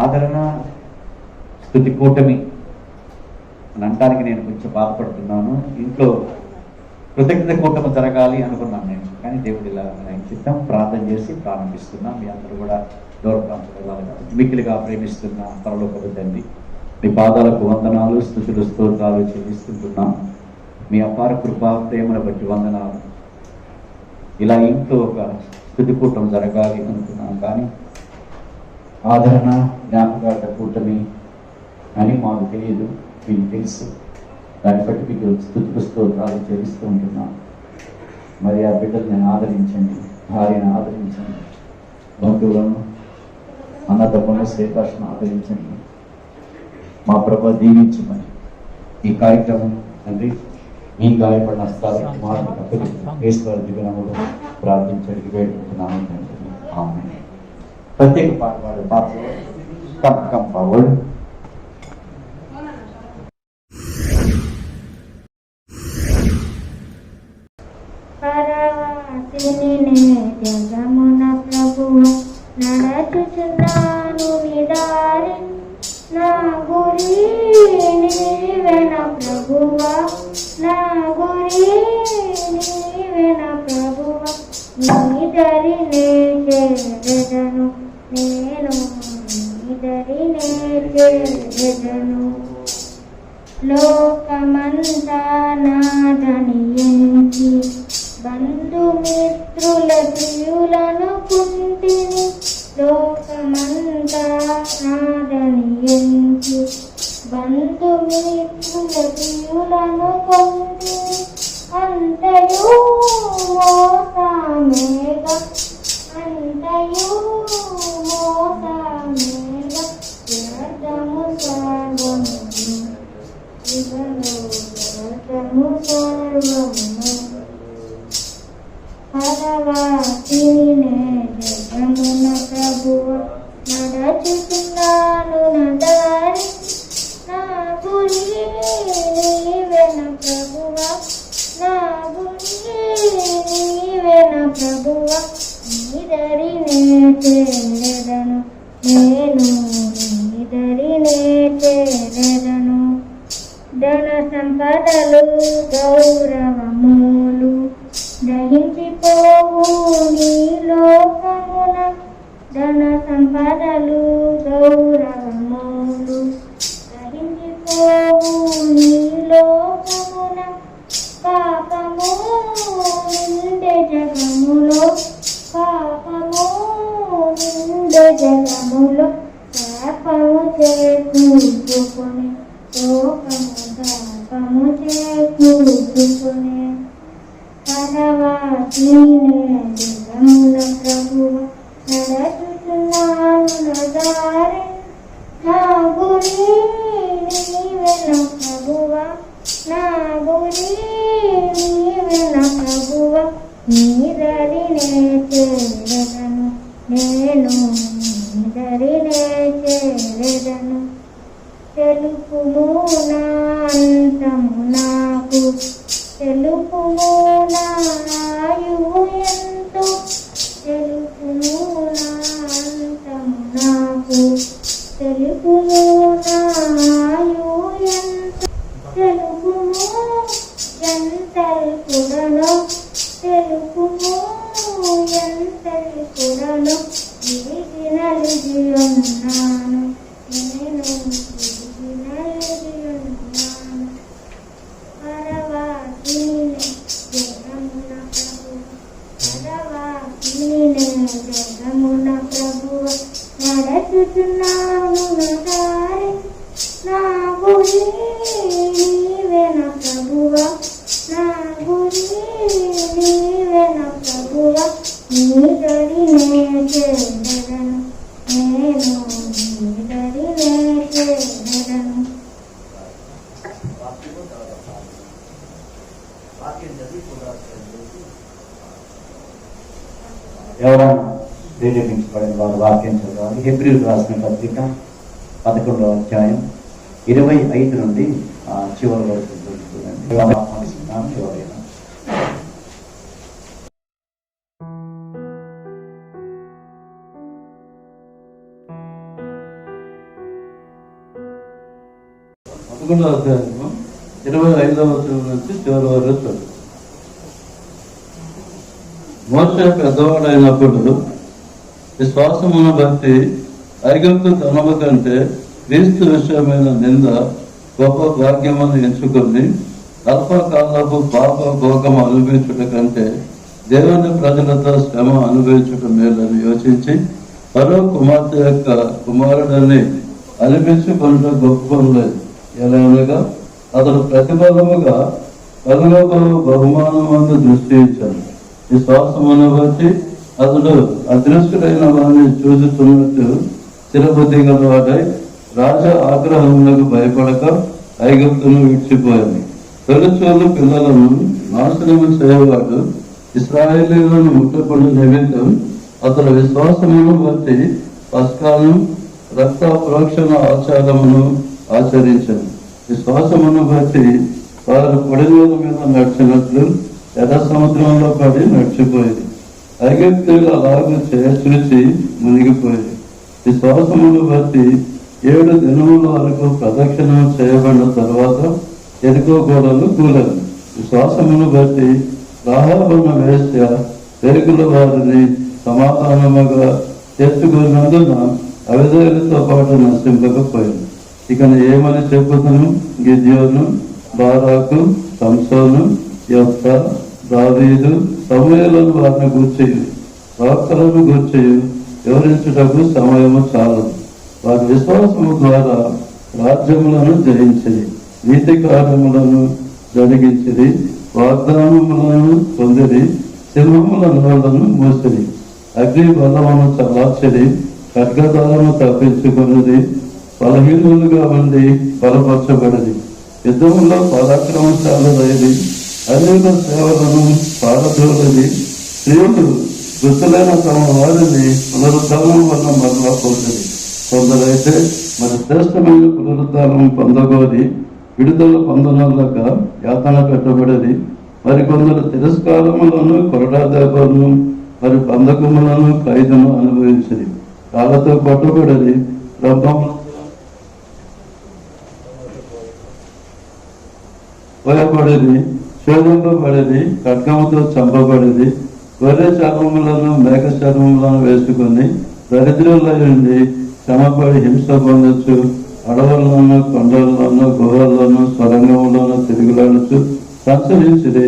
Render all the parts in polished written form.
ఆదరణ స్తుతి కూటమి అని అనడానికి నేను కొంచెం బాధపడుతున్నాను. ఇంట్లో కృతజ్ఞత కూటమి జరగాలి అనుకున్నాను నేను, కానీ దేవుడు ఇలా చిత్తం ప్రార్థన చేసి ప్రారంభిస్తున్నాం. మీ అందరూ కూడా దూర ప్రాంతాలు మిక్కిలిగా ప్రేమిస్తున్న పరలోకపు తండ్రి, మీ పాదాలకు వందనాలు, స్తుతులు, స్తోత్రాలు చెల్లిస్తుంటున్నాం. మీ అపార కృపా ప్రేమను బట్టి వందనాలు. ఇలా ఇంట్లో ఒక స్తుతి కూటం జరగాలి అనుకున్నాం, కానీ ఆదరణ జ్ఞాపకార్థ కూటమి అని మాకు తెలియదు, మీకు తెలుసు. దాన్ని బట్టి మీకు స్తుతులు, స్తోత్రాలు చెల్లిస్తూ ఉంటున్నాం. మరి ఆ బిడ్డల్ని ఆదరించండి, భార్యను ఆదరించండి, బంధువులను, అన్నదమ్ములను, శ్రీకాష్ను ఆదరించండి. మా ప్రభు దీవించమని ఈ కార్యక్రమం తండ్రి మీ గాయపడిన స్థాయి ఈశ్వరు దిగునములు ప్రార్థించడానికి వేడుకుంటున్నాను తండ్రి. ఆమేన్. ప్రత్యేక పాట పాడే పాత్ర కమ్ ఫార్వర్డ్. జగమున ప్రభువ నడచుచున్నాను నిదారి, నా గురి నీవెన ప్రభువ, నా గురి నీవెన ప్రభువ. నీ దరినే చేరెదను నేను, నీ దరినే చేరెదను. లోకమంతా నాదని ఎంచి బంధుమిత్రుల ప్రియులను కుంటిని, లోకమంతా నాదని ఎంచి బంధుమిత్రుల ప్రియులను కుంటిని. అంతయు మోసమేగ, అంతయు మోసమేగ, వ్యర్థము సర్వము వ్యర్థము సర్వము. పరవాసినే జగమున ప్రభువ నడచుచున్నాను నదారి, నా గురి నీవెన ప్రభువ, నా గురి నీవెన ప్రభువ. నీ దరినే చేరెదను నేను, నీ దరినే చేరెదను. ధన సంపదలు గౌరవములు దహించిపోవు నీ లోకమున, ధన సంపదలు గౌరవములు దహించిపోవు నీ లోకమున. పాపము నిండే జగములో, పాపము నిండే జగములో, పాపము చేకూర్చుకొని లోకము పాపము చేకూర్చుకొని. పరవాసినే జగమున ప్రభువ నడచుచున్నాను నదారి, తల్లి కూరను విరిగి నలిగి ఉన్నాను, నేను విరిగి నలిగి ఉన్నాను. పరవాసిని జగమున ప్రభు, పరవాసిని జగమున ప్రభువ, నడచుచున్నాను నా దారి, నా గురి నీవే నా ప్రభువ, నా గురి నీవే నా ప్రభువ. నీ దరినే చేరను, నేను నీ దరినే చేరను. ఎవరైనా ప్రేరేపించబడిన వారు వాక్యం చదవాలి. హెబ్రీయులకు రాసిన పత్రిక 11వ అధ్యాయం 25 నుండి చివరి వరకు చూడండి. ఆహ్వానిస్తున్నాను. ఎవరైనా అధ్యాయము 25వ వచనం నుంచి చివరి వరకు చదువు. మోషే పెద్దవాడైనప్పుడు విశ్వాసమును బట్టి ఐగుప్తు ధనము కంటే క్రీస్తు విషయమైన నింద గొప్ప భాగ్యమును ఎంచుకొని అల్పకాలపు పాప భోగం అనుభవించుట కంటే దేవుని ప్రజలతో శ్రమ అనుభవించుట మేలని యోచించి మరో కుమార్తె యొక్క కుమారుడని అనిపించుకుంటూ గొప్పలేదు. ఎలా అనగా అతడు ప్రతిఫలముగా పరలోక బహుమానమందు దృష్టి ఇచ్చాడు. విశ్వాసమును బట్టి అతడు అదృష్టుడైన వారిని చూచుతున్నట్టు స్థిరబుద్ధి గలవాడై రాజ ఆగ్రహములకు భయపడక ఐగుప్తును విడిచిపోయింది. తొలిచూలు పిల్లలను నాశనము చేయవాడు ఇశ్రాయేలీయులను ముట్టకుండా నిమిత్తం అతడు విశ్వాసమును బట్టి పస్కాను రక్త ప్రోక్షణ ఆచారమును ఆచరించారు. విశ్వాసమును బట్టి వారు పొడిలోల మీద నడిచినట్లు ఎర్ర సముద్రంలో పడి నడిచిపోయింది. ఐగుప్తులు అలాగూ చూసి మునిగిపోయింది. విశ్వాసమును బట్టి 7 దినముల వరకు ప్రదక్షిణం చేయబడిన తర్వాత ఎరుకో గోడలు కూలదు. విశ్వాసమును బట్టి రాహాబున వేశ్య పేగుల వారిని సమాధానముగా చేర్చుకున్నందున అవిధేయులతో పాటు నశింపకపోయింది. ఇక ఏమని చెప్పుతాను? గిద్యోను, బారాకు, సంసోను, యెఫ్తా, దావీదు, సమూయేలును వారిని గూర్చి వార్తలను గూర్చి వివరించుటకు సమయము చాలదు. వారి విశ్వాసము ద్వారా రాజ్యములను జయించిరి, నీతి కార్యములను జరిగించిరి, వాగ్దానములను పొందిరి, సింహముల నోళ్లను మూసిరి, అగ్ని బలమును చల్లార్చిరి, ఖడ్గదాలను తప్పించుకున్నది, బలహీనులుగా ఉండి బలపరచబడింది, యుద్ధంలో పరాక్రమశాలైంది, అనేక సేవలను పారదోలది, స్త్రీలు వృద్ధులైన తమ వారిని పునరుద్ధానం వల్ల మరలా పొందింది. కొందరైతే మరి శ్రేష్టమైన పునరుద్ధానం పొందగోరి విడుదల పొందనలేక యాతన పెట్టబడేది. మరి కొందరు తిరస్కారములను, కొరడా దెబ్బలను, మరి బంధకములను, ఖైదును అనుభవించింది. కాళ్ళతో కొట్టబడేది, బ్రహ్మములు పోయబడేది, శోధింపబడేది, ఖడ్గముతో చంపబడేది, గొర్రె చర్మములను, మేక చర్మములను వేసుకొని దరిద్రులై ఉండి శ్రమపడి హింస పొందొచ్చు. అడవుల్లోనూ, కొండల్లోనూ, గుహల్లోనూ, స్వరంగంలోనూ తిరుగులాడుచు సంచరించిది.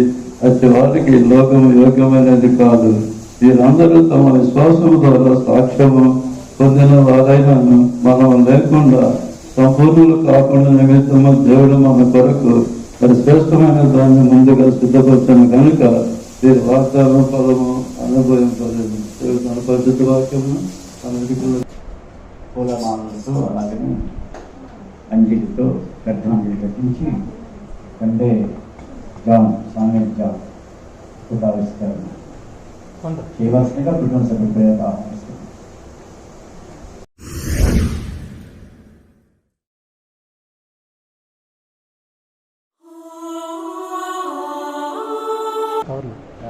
అతి వారికి లోకము యోగ్యమైనది కాదు. వీరందరూ తమ విశ్వాసము ద్వారా సాక్ష్యము పొందిన వారైనను మనం లేకుండా సంపూర్ణులు కాకుండా నిమిత్తము దేవుడు మన కొరకు మరి శ్రేష్టమైన దాన్ని ముందుగా సిద్ధపరచను కనుక వీరి వాగ్దానం ఫలము అనుభవింపలేదు. మన పరిశుద్ధ వాక్యము పూలమాలతో అలాగనే అంజలితో గర్భాంజలి కట్టించి కంటే జాన్ సాంఘిక ఆవిష్కరణ చేయవలసిందిగా కుటుంబ సభ్యుల ఆహ్వానిస్తారు.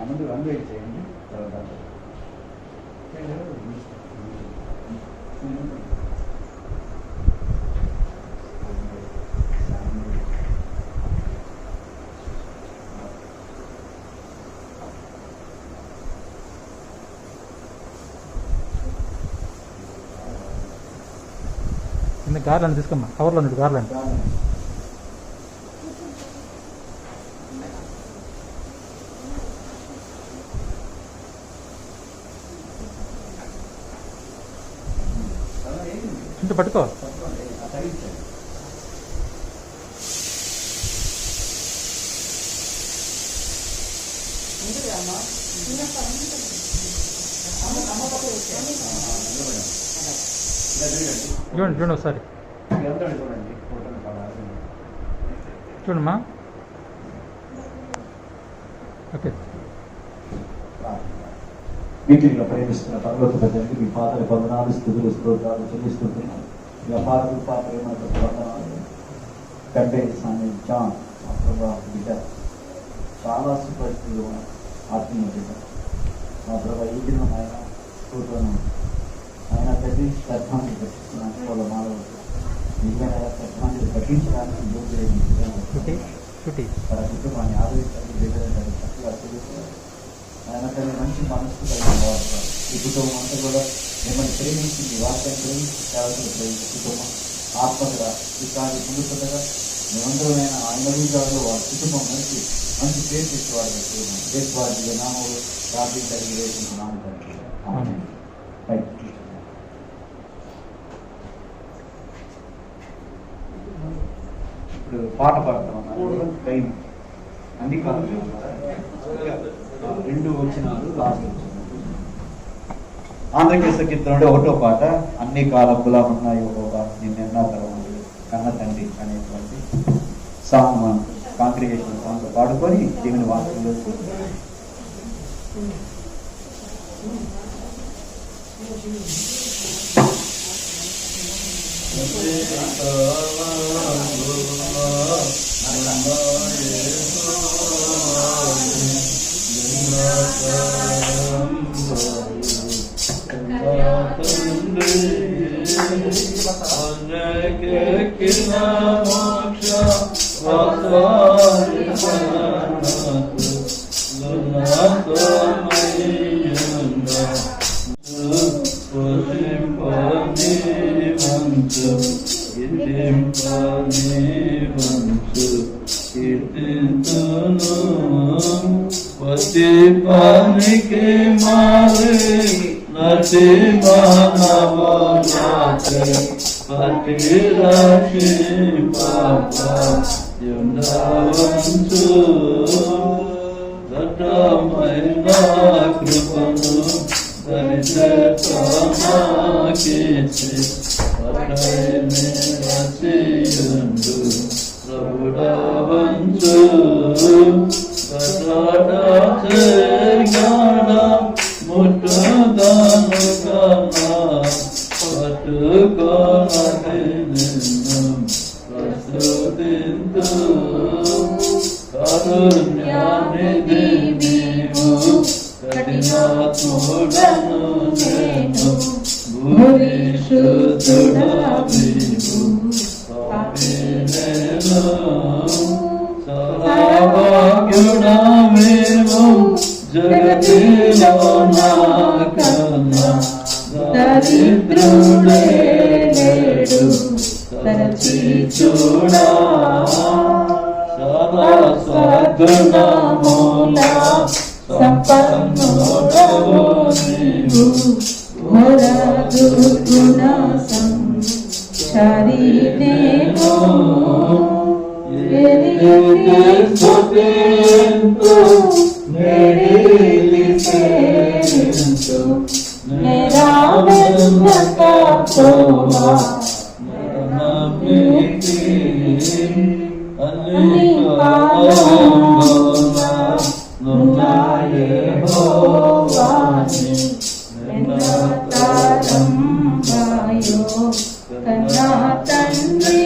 ముందు రన్ వెయిట్ చేయండి. తర్వాత కింద గార్లను తీసుకోమ్మా, కవర్లో ఉంది గార్లను. ఇంటి పట్టుకో. చూడండి చూడండి ఒకసారి చూడమ్మా. ఓకే. వీటిలో ప్రేమిస్తున్న పర్వత ప్రజలకి మీ పాత్ర వందనాలు, స్థుతులు, స్తోత్రాలు చెల్లిస్తుంటున్నాను. మీ అపార కృపా ప్రేమకు వందనాలు. కంటే స్వామి జాన్ మా ప్రభా బిడ్డ చాలా సుపరిస్థితులు ఆత్మీయ బిడ్డ మా ప్రభా ఈ దినం ఆయన కూతురును ఆయన ప్రతి శ్రద్ధాన్ని పట్టిస్తున్నాను. వాళ్ళ మానవులు నిజమైన శ్రద్ధాన్ని పట్టించడానికి తన కుటుంబాన్ని ఆదరించడానికి బిడ్డలు చక్కగా తెలుస్తున్నారు. ఆయన తల్లి మంచి మనస్సు కలిగిన వారు. ఈ కుటుంబం అంతా కూడా మిమ్మల్ని ప్రేమించింది, వాక్యాన్ని ప్రేమించి సేవకులు ప్రేమించి కుటుంబం ఆత్మగా ఇట్లాంటి ముందుగా మేమందరమైన ఆయన విజయాల్లో వారి కుటుంబం మంచి మంచి పేరు తెచ్చేవారు. దేశవారి నామలు రాత్రి కలిగి వేసుకుంటున్నాను. ఇప్పుడు పాట పాడుతున్నాం. టైం అన్ని కాదు, 2 వచ్చినాలు లాస్ట్ వచ్చినాలు. ఆంధ్రకేశ కీర్తన 1వ పాట అన్ని కాలంలో ఉన్నాయి నిన్న తరవాలి కన్న తండ్రి అనేటువంటి సాంగ్ మనం కాంగ్రిగేషన్ సాంగ్ పాడుకొని దేవుని వాక్యంలో पानिके मारे नटे मानवनाथे पति राशि पापा युंडावंचु दटमैना कृपनु दरिद्रतमाकेचे पटैने रचियुंडु ప్రభుడవంచు జ్ఞానం ముట్టుదాను కన్నా పట్టుకోనది నిన్ను ప్రస్తుతింతు కారుణ్యానిధి నీవు కఠినాత్ముడను నేను భూరిశుద్ధుడా నీవు సహాభాగ్యుడమేమో జగతిలో నాకన్నా దరిద్రుడే లేడు తరచి చూడా సదా సద్గుణముల సంపన్నుడవు నీవు ఘోర దుర్గుణ సంచారిణేమో తండ్రి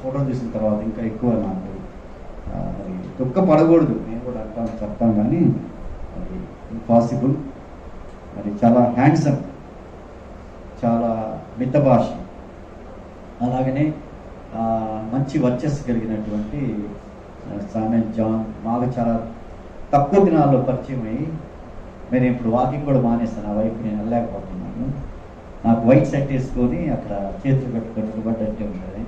ఫోటో చూసిన తర్వాత ఇంకా ఎక్కువ నాకు మరి దుఃఖపడకూడదు, నేను కూడా చెప్తాను కానీ అది ఇంపాసిబుల్. మరి చాలా హ్యాండ్సమ్, చాలా మిత భాష, అలాగనే మంచి వర్చస్సు కలిగినటువంటి సామెల్ జాన్ మాకు చాలా తక్కువ దినాల్లో పరిచయం అయ్యి నేను ఇప్పుడు వాకింగ్ కూడా మానేస్తాను. ఆ వైపు నేను వెళ్ళలేకపోతున్నాను. నాకు వైట్ షర్ట్ వేసుకొని అక్కడ చేతులు పెట్టుకొని నిలబడ్డంటే ఉంటుంది.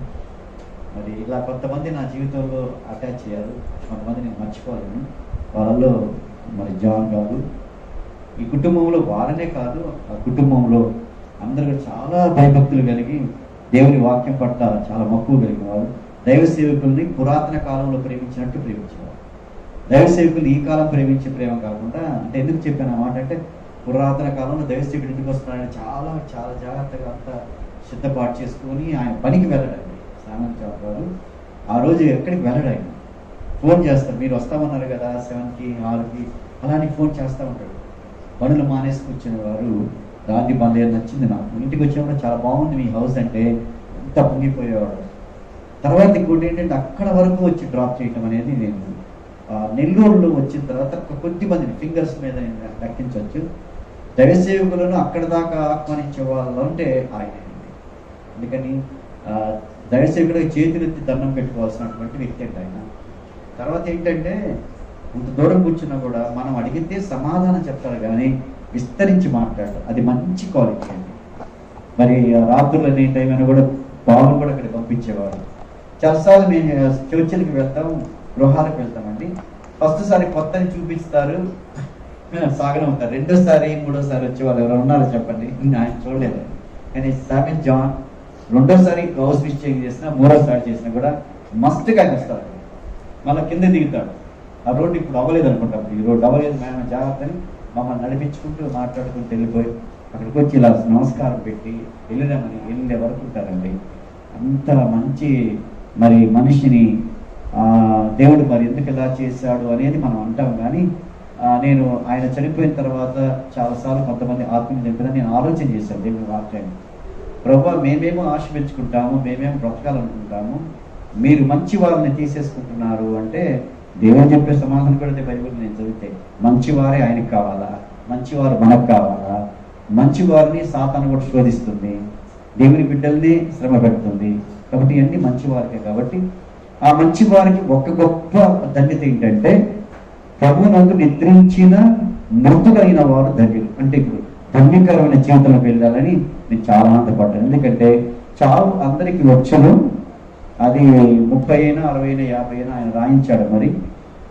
మరి ఇలా కొంతమంది నా జీవితంలో అటాచ్ అయ్యారు, కొంతమంది నేను మర్చిపోలేను. వాళ్ళలో మరి జాన్ గారు, ఈ కుటుంబంలో వారనే కాదు, ఆ కుటుంబంలో అందరూ చాలా భయభక్తులు కలిగి దేవుని వాక్యం పట్ల చాలా మక్కువ కలిగిన వారు. దైవ సేవకుల్ని పురాతన కాలంలో ప్రేమించినట్టు ప్రేమించేవారు. దైవ సేవకులు ఈ కాలం ప్రేమించే ప్రేమ కాకుండా, అంటే ఎందుకు చెప్పాను ఆ మాట అంటే, పురాతన కాలంలో దైవ సేవకుడు ఎందుకు వస్తున్నాడని చాలా చాలా జాగ్రత్తగా అంతా సిద్ధపాటు చేసుకొని ఆయన పనికి వెళ్ళడండి. సామెల్ జాన్ గారు ఆ రోజు ఎక్కడికి వెళ్ళడు. ఆయన ఫోన్ చేస్తారు, మీరు వస్తామన్నారు కదా 7కి 6కి అలానే ఫోన్ చేస్తూ ఉంటాడు. పనులు మానేసి కూర్చునే వారు. రాత్రి పనులు నచ్చింది నాకు. ఇంటికి వచ్చినప్పుడు చాలా బాగుంది మీ హౌస్ అంటే ఎంత పొంగిపోయేవాడు. తర్వాత ఇంకోటి ఏంటంటే అక్కడ వరకు వచ్చి డ్రాప్ చేయటం అనేది నేను నెల్లూరులో వచ్చిన తర్వాత కొద్దిమందిని ఫింగర్స్ మీద లెక్కించవచ్చు దైవ సేవకులను అక్కడ దాకా ఆహ్వానించే వాళ్ళు అంటే ఆయన. అందుకని దైవ సేవకుడికి చేతులెత్తి దండం పెట్టుకోవాల్సినటువంటి వ్యక్తి అంటే ఆయన. తర్వాత ఏంటంటే ఇంత దూరం కూర్చున్నా కూడా మనం అడిగితే సమాధానం చెప్తారు కానీ విస్తరించి మాట్లాడతారు. అది మంచి క్వాలిటీ అండి. మరి రాత్రులు అనే టైం అయినా కూడా బాబు కూడా ఇక్కడ పంపించేవారు. చాలాసార్లు మేము చర్చిలకు వెళ్తాం, గృహాలకు వెళ్తామండి. ఫస్ట్ సారి కొత్తని చూపిస్తారు, సాగనవుతారు. రెండోసారి మూడోసారి వచ్చే వాళ్ళు ఎవరు ఉన్నారో చెప్పండి. ఆయన చూడలేదు. కానీ సామెల్ జాన్ రెండోసారి హౌస్ విజిటింగ్ చేసినా మూడోసారి చేసినా కూడా మస్ట్గా ఆయన వస్తారు. మళ్ళీ కింద దిగుతాడు. ఆ రోడ్డు ఇప్పుడు అవ్వలేదు అనుకుంటాం. ఈ రోడ్డు అవ్వలేదు మేము జాగ్రత్తని మమ్మల్ని నడిపించుకుంటూ మాట్లాడుకుంటూ వెళ్ళిపోయి అక్కడికి వచ్చి ఇలా నమస్కారం పెట్టి వెళ్ళే వరకు ఉంటారండి. అంత మంచి మరి మనిషిని దేవుడు మరి ఎందుకు ఇలా చేశాడు అనేది మనం అంటాం. కానీ నేను ఆయన చనిపోయిన తర్వాత చాలాసార్లు కొంతమంది ఆత్మీయులు చెప్పిన నేను ఆలోచన చేశాను దేవుని వాక్యాన్ని. ప్రభువా, మేమేమో ఆశ పెంచుకుంటాము, మేమేమో బ్రతకాలనుకుంటాము, మీరు మంచి వారిని తీసేసుకుంటున్నారు అంటే దేవుడు చెప్పే సమాధానం కూడా బైబిల్ నేను చదివితే మంచివారే ఆయనకు కావాలా, మంచివారు మనకు కావాలా? మంచివారిని సాతాను కూడా శోధిస్తుంది, దేవుని బిడ్డల్ని శ్రమ పెడుతుంది. కాబట్టి ఇవన్నీ మంచివారికే. కాబట్టి ఆ మంచివారికి ఒక గొప్ప ధన్యత ఏంటంటే ప్రభువునందు నిద్రించిన మృతులైన వారు ధన్యులు. అంటే ఇప్పుడు ధన్యకరమైన జీవితంలోకి వెళ్ళాలని నేను చాలా ఆనందపడ్డాను. ఎందుకంటే చావు అందరికీ వచ్చను. అది 30 అయినా 60 అయినా 50 అయినా ఆయన రాయించాడు. మరి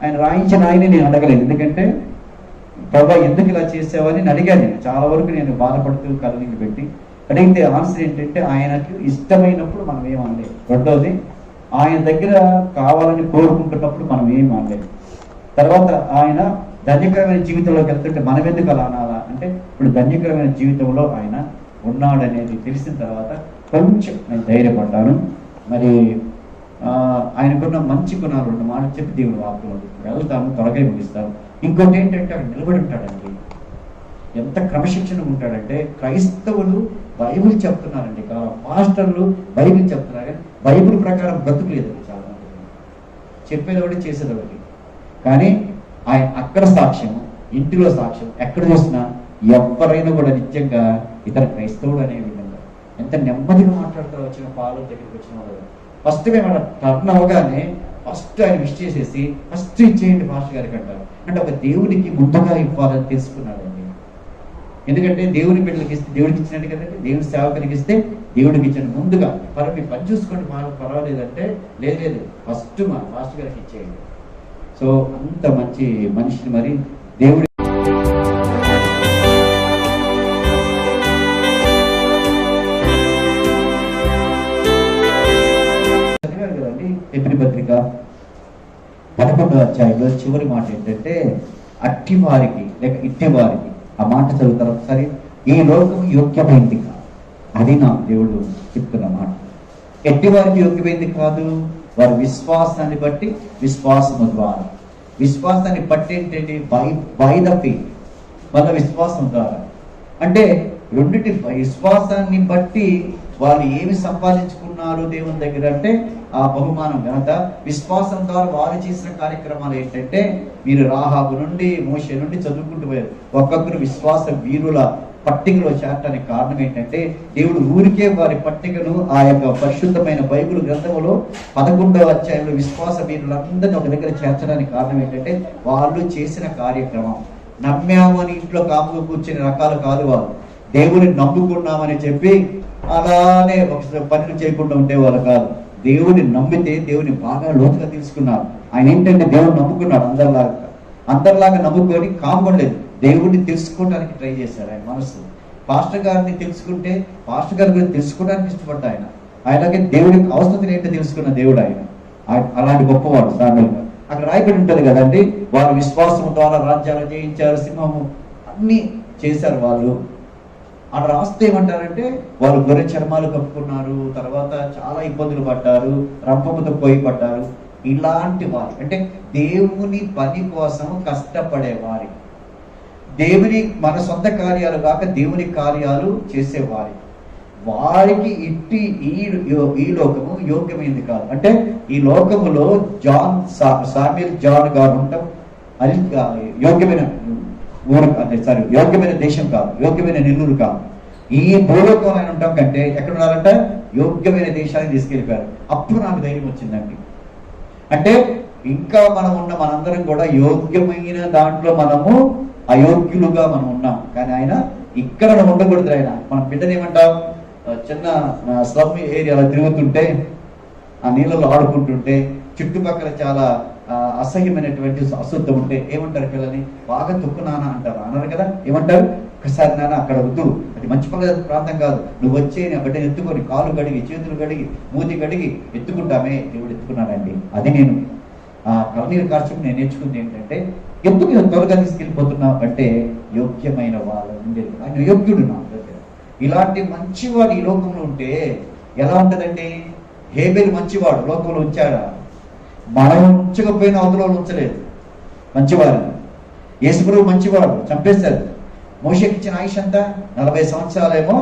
ఆయన రాయించిన ఆయనే నేను అడగలేదు. ఎందుకంటే ప్రభా ఎందుకు ఇలా చేసావని నేను అడిగాను. నేను చాలా వరకు నేను బాధపడుతూ కళ్ళకి పెట్టి అడిగితే ఆన్సర్ ఏంటంటే ఆయనకు ఇష్టమైనప్పుడు మనం ఏమనలేదు. రెండోది ఆయన దగ్గర కావాలని కోరుకుంటున్నప్పుడు మనం ఏం అనలేదు. తర్వాత ఆయన ధన్యకరమైన జీవితంలోకి వెళ్తుంటే మనం ఎందుకు అలా అనాలా అంటే ఇప్పుడు ధన్యకరమైన జీవితంలో ఆయన ఉన్నాడనేది తెలిసిన తర్వాత కొంచెం నేను ధైర్యపడ్డాను. మరి ఆయనకున్న మంచి గుణాలు 2 మాటలు చెప్పి దేవుడు వాక్యం వెళ్తాము, త్వరగా ముగిస్తాము. ఇంకోటి ఏంటంటే అక్కడ నిలబడి ఉంటాడండి. ఎంత క్రమశిక్షణ ఉంటాడంటే క్రైస్తవులు బైబిల్ చెప్తున్నారండి, పాస్టర్లు బైబిల్ చెప్తున్నారు కానీ బైబిల్ ప్రకారం బ్రతుకులేదండి. చాలా మంది చెప్పేది ఒకటి చేసేది ఒకటి. కానీ ఆయన అక్కడ సాక్ష్యం, ఇంటిలో సాక్ష్యం, ఎక్కడ చూసినా ఎవరైనా కూడా నిజంగా ఇతర క్రైస్తవుడు అనే విధంగా ఎంత నెమ్మదిగా మాట్లాడుతూ వచ్చిన పాలు దగ్గరికి వచ్చిన వాళ్ళు ఫస్ట్ మేము టర్న్ అవగానే ఫస్ట్ ఆయన విష్ చేసేసి ఫస్ట్ ఇచ్చేయండి మాస్టర్ గారికి అంటారు. అంటే ఒక దేవుడికి ముందుగా ఇవ్వాలని తెలుసుకున్నాడండి. ఎందుకంటే దేవుని బిడ్డలకి ఇస్తే దేవుడికి ఇచ్చినట్టు కదండి, దేవుని సేవకునికి ఇస్తే దేవుడికి ఇచ్చిన ముందుగా మీ పని చూసుకోండి పర్వాలేదంటే లేదు ఫస్ట్ మా మాస్టర్ గారికి ఇచ్చేయండి. సో అంత మంచి మనిషిని మరి దేవుడి కదండి. ఎబ్రీ పత్రిక 11వ అధ్యాయంలో చివరి మాట ఏంటంటే అట్టి వారికి లేక ఇట్టి వారికి, ఆ మాట చదువుతారు ఒకసారి, ఈ లోకం యోగ్యమైంది కాదు. అది నా దేవుడు చెప్తున్న మాట. ఎట్టి వారికి యోగ్యమైంది కాదు, వారి విశ్వాసాన్ని బట్టి, విశ్వాసము ద్వారా. విశ్వాసాన్ని బట్టి ఏంటంటే బై ద ఫెయిత్, వాళ్ళ విశ్వాసం ద్వారా. అంటే రెండింటి విశ్వాసాన్ని బట్టి వాళ్ళు ఏమి సంపాదించుకున్నారు దేవుని దగ్గర అంటే ఆ బహుమానం ఘనత. విశ్వాసం ద్వారా వారు చేసిన కార్యక్రమాలు ఏంటంటే మీరు రాహాబు నుండి మోషే నుండి చదువుకుంటూ పోయారు. ఒక్కొక్కరు విశ్వాస వీరుల పట్టికలో చేరటానికి కారణం ఏంటంటే దేవుడు ఊరికే వారి పట్టికను ఆ యొక్క పరిశుద్ధమైన బైబిల్ గ్రంథములో 11వ అధ్యాయంలో విశ్వాస వీరులందరినీ ఒక దగ్గర చేర్చడానికి కారణం ఏంటంటే వాళ్ళు చేసిన కార్యక్రమం. నమ్మాము అని ఇంట్లో కాముగా కూర్చుని రకాలు కాదు, వాళ్ళు దేవుని నమ్ముకున్నామని చెప్పి అలానే ఒక పనులు చేయకుండా ఉండేవాళ్ళు కాదు. దేవుని నమ్మితే దేవుని బాగా లోతుగా తెలుసుకున్నారు. ఆయన ఏంటంటే దేవుని నమ్ముకున్నాడు, అందరిలాగా నమ్ముకొని కాముకోలేదు, దేవుడిని తెలుసుకోవడానికి ట్రై చేశారు. ఆయన మనసు పాస్టర్ గారిని తెలుసుకుంటే పాస్టర్ గారి గురించి తెలుసుకోవడానికి ఇష్టపడ్డా ఆయన. ఆయనకి దేవుడి అవసరం ఏంటో తెలుసుకున్న దేవుడు ఆయన. అలాంటి గొప్పవాడు. సాధారణంగా అక్కడ రాయబడి ఉంటది కదండి, వారు విశ్వాసం ద్వారా రాజ్యాలు జయించారు, సింహము అన్ని చేశారు వాళ్ళు. అక్కడ రాస్తే ఏమంటారంటే వాళ్ళు గొర్రె చర్మాలు కప్పుకున్నారు, తర్వాత చాలా ఇబ్బందులు పడ్డారు, రంపముతో పోయి పడ్డారు. ఇలాంటి వారు అంటే దేవుని పని కోసం కష్టపడేవారి, దేవుని మన సొంత కార్యాలు కాక దేవుని కార్యాలు చేసేవారి, వారికి ఇట్టి ఈ లోకము యోగ్యమైంది కాదు. అంటే ఈ లోకములో సామ్యూయల్ జాన్ గారు ఉంటాం, అది యోగ్యమైన ఊరు అంటే యోగ్యమైన దేశం కాదు, యోగ్యమైన నెల్లూరు కాదు. ఈ భూలోకంలో ఆయన ఉంటాం కంటే ఎక్కడ ఉన్నారంట, యోగ్యమైన దేశానికి తీసుకెళ్ళిపోయారు. అప్పుడు నాకు ధైర్యం వచ్చిందండి. అంటే ఇంకా మనం ఉన్న మనందరం కూడా యోగ్యమైన దాంట్లో మనము అయోగ్యులుగా మనం ఉన్నాం. కానీ ఆయన ఇక్కడ ఉండకూడదు. ఆయన మన బిడ్డని ఏమంటాం, చిన్న స్లమ్ ఏరియాలో తిరుగుతుంటే ఆ నీళ్ళలో ఆడుకుంటుంటే చుట్టుపక్కల చాలా అసహ్యమైనటువంటి అశుద్ధం ఉంటే ఏమంటారు, పిల్లల్ని బాగా తొక్కునానా అంటారు, అన్నారు కదా. ఏమంటారు, ఒకసారి నాన్న అక్కడ వద్దు, అది మంచి ప్రాంతం కాదు, నువ్వు వచ్చే ఆ బిడ్డని ఎత్తుకొని కాలు కడిగి చేతులు కడిగి మూతి కడిగి ఎత్తుకుంటామే. దేవుడు ఎత్తుకున్నాడండి. అది నేను ఆ కన్నీరు కార్చం నేను నేర్చుకుంది ఏంటంటే, ఎందుకు త్వరగా తీసుకెళ్ళిపోతున్నావు అంటే యోగ్యమైన వాళ్ళ ఉండేది. ఆయన యోగ్యుడు నా దగ్గర. ఇలాంటి మంచివాడు ఈ లోకంలో ఉంటే ఎలా ఉంటదండి? హేబెలు మంచివాడు లోకంలో ఉంచాడా? మనం ఉంచకపోయినా అవతల ఉంచలేదు మంచివారిని. యేసుప్రభువు మంచివాడు, చంపేశారు. మోషేకి ఇచ్చిన ఆయుష్ అంతా 40 సంవత్సరాలేమో.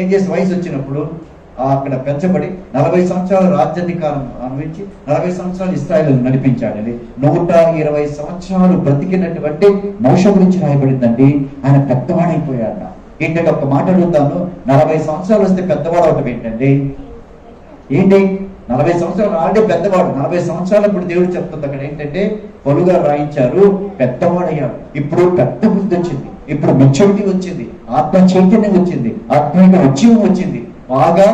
ఏం చేసి వయసు వచ్చినప్పుడు అక్కడ పెంచబడి 40 సంవత్సరాలు రాజ్యాధికారం అనుభవించి 40 సంవత్సరాలు ఇశ్రాయేలు నడిపించాడు. 120 సంవత్సరాలు బ్రతికినటువంటి మోషే గురించి రాయబడిందండి. ఆయన పెద్దవాడైపోయాడు. ఏంటంటే ఒక మాట అడుగుతాను, 40 సంవత్సరాలు వస్తే పెద్దవాడు అవటం ఏంటండి? ఏంటి 40 సంవత్సరాలు ఆల్రెడీ పెద్దవాడు. 40 సంవత్సరాలు ఇప్పుడు దేవుడు చెప్తుంది అక్కడ ఏంటంటే, పొలుగా రాయించారు, పెద్దవాడయ్యాడు. ఇప్పుడు పెద్ద బుద్ధి వచ్చింది, ఇప్పుడు మెచ్యూరిటీ వచ్చింది, ఆత్మ చైతన్యం వచ్చింది, ఆత్మీయ ఉద్యమం వచ్చింది, బాగా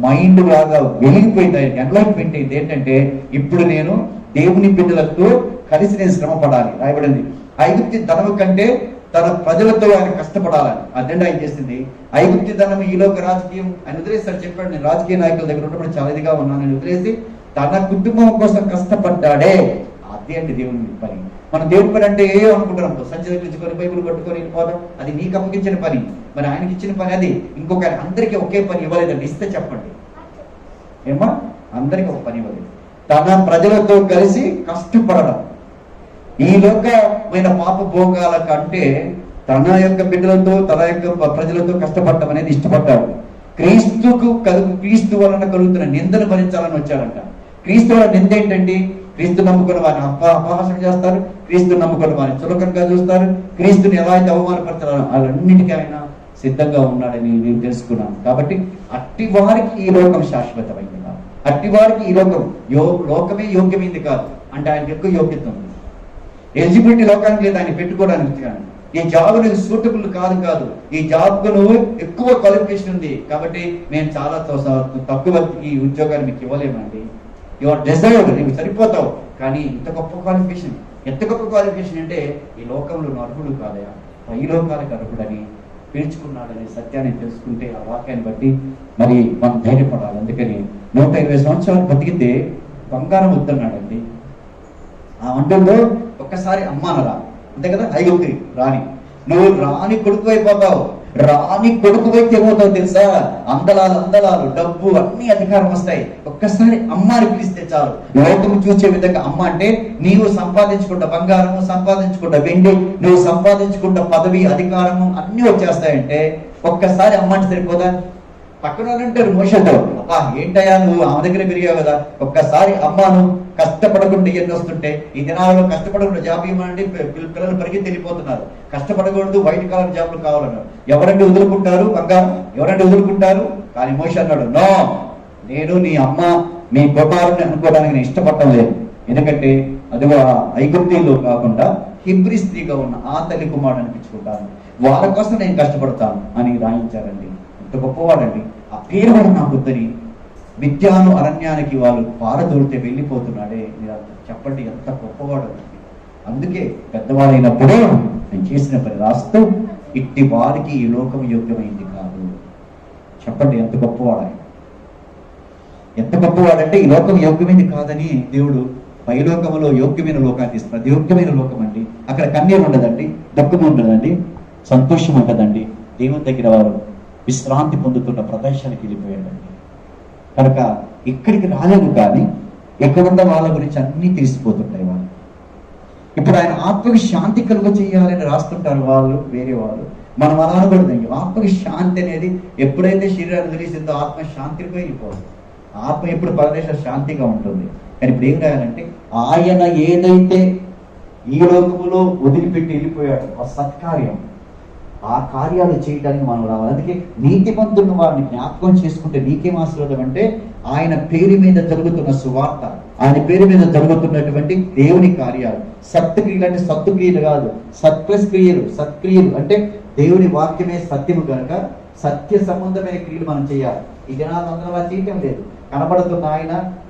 మైండ్ బాగా వెలిగిపోయింది, ఎన్లైట్మెంట్ అయింది. ఏంటంటే ఇప్పుడు నేను దేవుని బిడ్డలతో కలిసి నేను శ్రమ పడాలి రాయబడింది. ఐగుప్తి ధనము కంటే తన ప్రజలతో ఆయన కష్టపడాలని అదండి ఆయన చేసింది. ఐగుప్తి ధనం ఈలోక రాజకీయం ఆయన వదిలేసారు. చెప్పాడు, నేను రాజకీయ నాయకుల దగ్గర ఉన్నప్పుడు చాలా ఇదిగా ఉన్నాను, నేను వదిలేసి తన కుటుంబం కోసం కష్టపడ్డాడే. అదే అండి దేవుని పని. మనం దేవుని పని అంటే ఏ అనుకుంటున్నాం, సంచి తెచ్చుకొని బైబిల్ పట్టుకొని వెళ్ళిపోవడం, అది నీకు అప్పగించిన పని. మరి ఆయనకి ఇచ్చిన పని అది. ఇంకొక అందరికీ ఒకే పని ఇవ్వలేదండి. ఇస్తే చెప్పండి ఏమా, అందరికీ ఒక పని ఇవ్వలేదు. తన ప్రజలతో కలిసి కష్టపడడం. ఈ లోకమైన పాప భోగాల కంటే తన యొక్క బిడ్డలతో తన యొక్క ప్రజలతో కష్టపడటం అనేది ఇష్టపడ్డాడు. క్రీస్తు వలన కలుగుతున్న నిందను భరించాలని వచ్చాడంట. క్రీస్తు వల్ల నింద ఏంటండి? క్రీస్తు నమ్ముకున్న వారిని అపహాసం చేస్తారు, క్రీస్తు నమ్ముకున్న వారిని చులకనగా చూస్తారు, క్రీస్తుని ఎలా అయితే అవమానపరచాలో వాళ్ళన్నిటికీ ఆయన సిద్ధంగా ఉన్నాడని నేను తెలుసుకున్నాను. కాబట్టి అట్టి వారికి ఈ లోకం శాశ్వతమైంది కాదు, అట్టి వారికి ఈ లోకమే యోగ్యమైంది కాదు. అంటే ఆయనకి ఎక్కువ యోగ్యత ఉంది. ఎలిజిబిలిటీ లోకానికి లేదు ఆయన పెట్టుకోవడానికి. కానీ ఈ జాబ్ నీకు సూటబుల్ కాదు, ఈ జాబ్కు నువ్వు ఎక్కువ క్వాలిఫికేషన్ ఉంది కాబట్టి మేము చాలా తక్కువ ఈ ఉద్యోగాన్ని మీకు ఇవ్వలేమండి. యువర్ డిజైర్డ్, నీకు సరిపోతావు. కానీ ఇంత గొప్ప క్వాలిఫికేషన్, ఎంత గొప్ప క్వాలిఫికేషన్ అంటే ఈ లోకంలో అర్హుడు కాదయా, ఈ లోకాలకు అర్హుడని పిలుచుకున్నాడనే సత్యాన్ని తెలుసుకుంటే ఆ వాక్యాన్ని బట్టి మరి మనం ధైర్యపడాలి. అందుకని 120 సంవత్సరాలు బతికితే బంగారం వద్దన్నాడండి. ఆ వంటల్లో ఒక్కసారి అమ్మానరా అంతే కదా, ఐగుప్తి రాణి, నువ్వు రాణి కొడుకు అయిపోతావు. రాణి కొడుకు అయితే ఏమవుతావు తెలుసా? అందలాలు డబ్బు అన్ని అధికారం వస్తాయి. ఒక్కసారి అమ్మాని పిలిస్తే చాలు. లోకము చూసే విధంగా అమ్మ అంటే నీవు సంపాదించుకున్న బంగారము, సంపాదించుకున్న వెండి, నువ్వు సంపాదించుకున్న పదవి అధికారము అన్ని వచ్చేస్తాయంటే ఒక్కసారి అమ్మ అంటే సరిపోదా? పక్కన అంటారు మోషతో, అబ్బా ఏంటయ్యా నువ్వు ఆమె దగ్గర పెరిగావు కదా, ఒక్కసారి అమ్మాను కష్టపడకుండా ఎన్ని వస్తుంటే ఈ దినాలలో కష్టపడకుండా జాబ్ ఇవ్వమండి పిల్లలు పరిగెత్తి వెళ్ళిపోతున్నారు. కష్టపడకూడదు, వైట్ కాలర్ జాబ్లు కావాలన్నారు. ఎవరంటే వదులుకుంటారు బంగారం? ఎవరంటే వదులుకుంటారు? కానీ మోషే అన్నాడు, నో, నేను నీ అమ్మ మీ కుమారుని అనుకోవడానికి నేను ఇష్టపడటం లేదు. ఎందుకంటే అది ఐగుప్తీలో కాకుండా హిబ్రీ స్త్రీగా ఉన్న ఆ తల్లి కుమారుడు అనిపించుకుంటాను, వాళ్ళ కోసం నేను కష్టపడతాను అని రాయించారండి. ఎంత గొప్పవాడండి. ఆ పేరు కూడా నాకు వద్దని మిథ్యాను అరణ్యానికి వాళ్ళు పారదోడితే వెళ్ళిపోతున్నాడే. మీరు చెప్పండి, ఎంత గొప్పవాడు. అందుకే పెద్దవాడైనప్పుడే నేను చేసిన పని రాస్తూ ఇట్టి వారికి ఈ లోకం యోగ్యమైంది కాదు. చెప్పండి, ఎంత గొప్పవాడు ఆయన. ఎంత గొప్పవాడంటే ఈ లోకం యోగ్యమైంది కాదని దేవుడు పైలోకములో యోగ్యమైన లోకాన్ని ఇస్తున్నారు. అది యోగ్యమైన లోకం అండి. అక్కడ కన్నీరు ఉండదండి, దుఃఖం ఉండదండి, సంతోషం ఉండదండి. దేవుని దగ్గర వారు విశ్రాంతి పొందుతున్న ప్రదేశానికి వెళ్ళిపోయాడండి. కనుక ఇక్కడికి రాలేదు, కానీ ఎక్కడున్న వాళ్ళ గురించి అన్నీ తెలిసిపోతుంటాయి వాళ్ళు. ఇప్పుడు ఆయన ఆత్మకి శాంతి కలుగ చేయాలని రాస్తుంటారు వాళ్ళు, వేరే వాళ్ళు. మనం అలా అనకూడదండి. ఆత్మకి శాంతి అనేది ఎప్పుడైతే శరీరాన్ని వదిలేసిందో ఆత్మ శాంతికి వెళ్ళిపోదు. ఆత్మ ఎప్పుడు పరదేశ శాంతిగా ఉంటుంది. కానీ ఇప్పుడు ఏం రాయాలంటే, ఆయన ఏదైతే ఈ లోకములో వదిలిపెట్టి వెళ్ళిపోయాడు ఆ సత్కార్యం, ఆ కార్యాలు చేయడానికి మనం రావాలి. అందుకే నీతిమంతులను వారిని జ్ఞాపకం చేసుకుంటే నీకేం ఆశీర్వాదం అంటే, ఆయన పేరు మీద జరుగుతున్న సువార్త, ఆయన పేరు మీద జరుగుతున్నటువంటి దేవుని కార్యాలు. సత్క్రియలు అంటే సత్తుక్రియలు కాదు, సత్క్రియలు. సత్క్రియలు అంటే దేవుని వాక్యమే సత్యము కనుక సత్య సంబంధమైన క్రియలు మనం చేయాలి. ఈ జనాలు అందరూ అలా చేయటం లేదు. కనబడుతున్న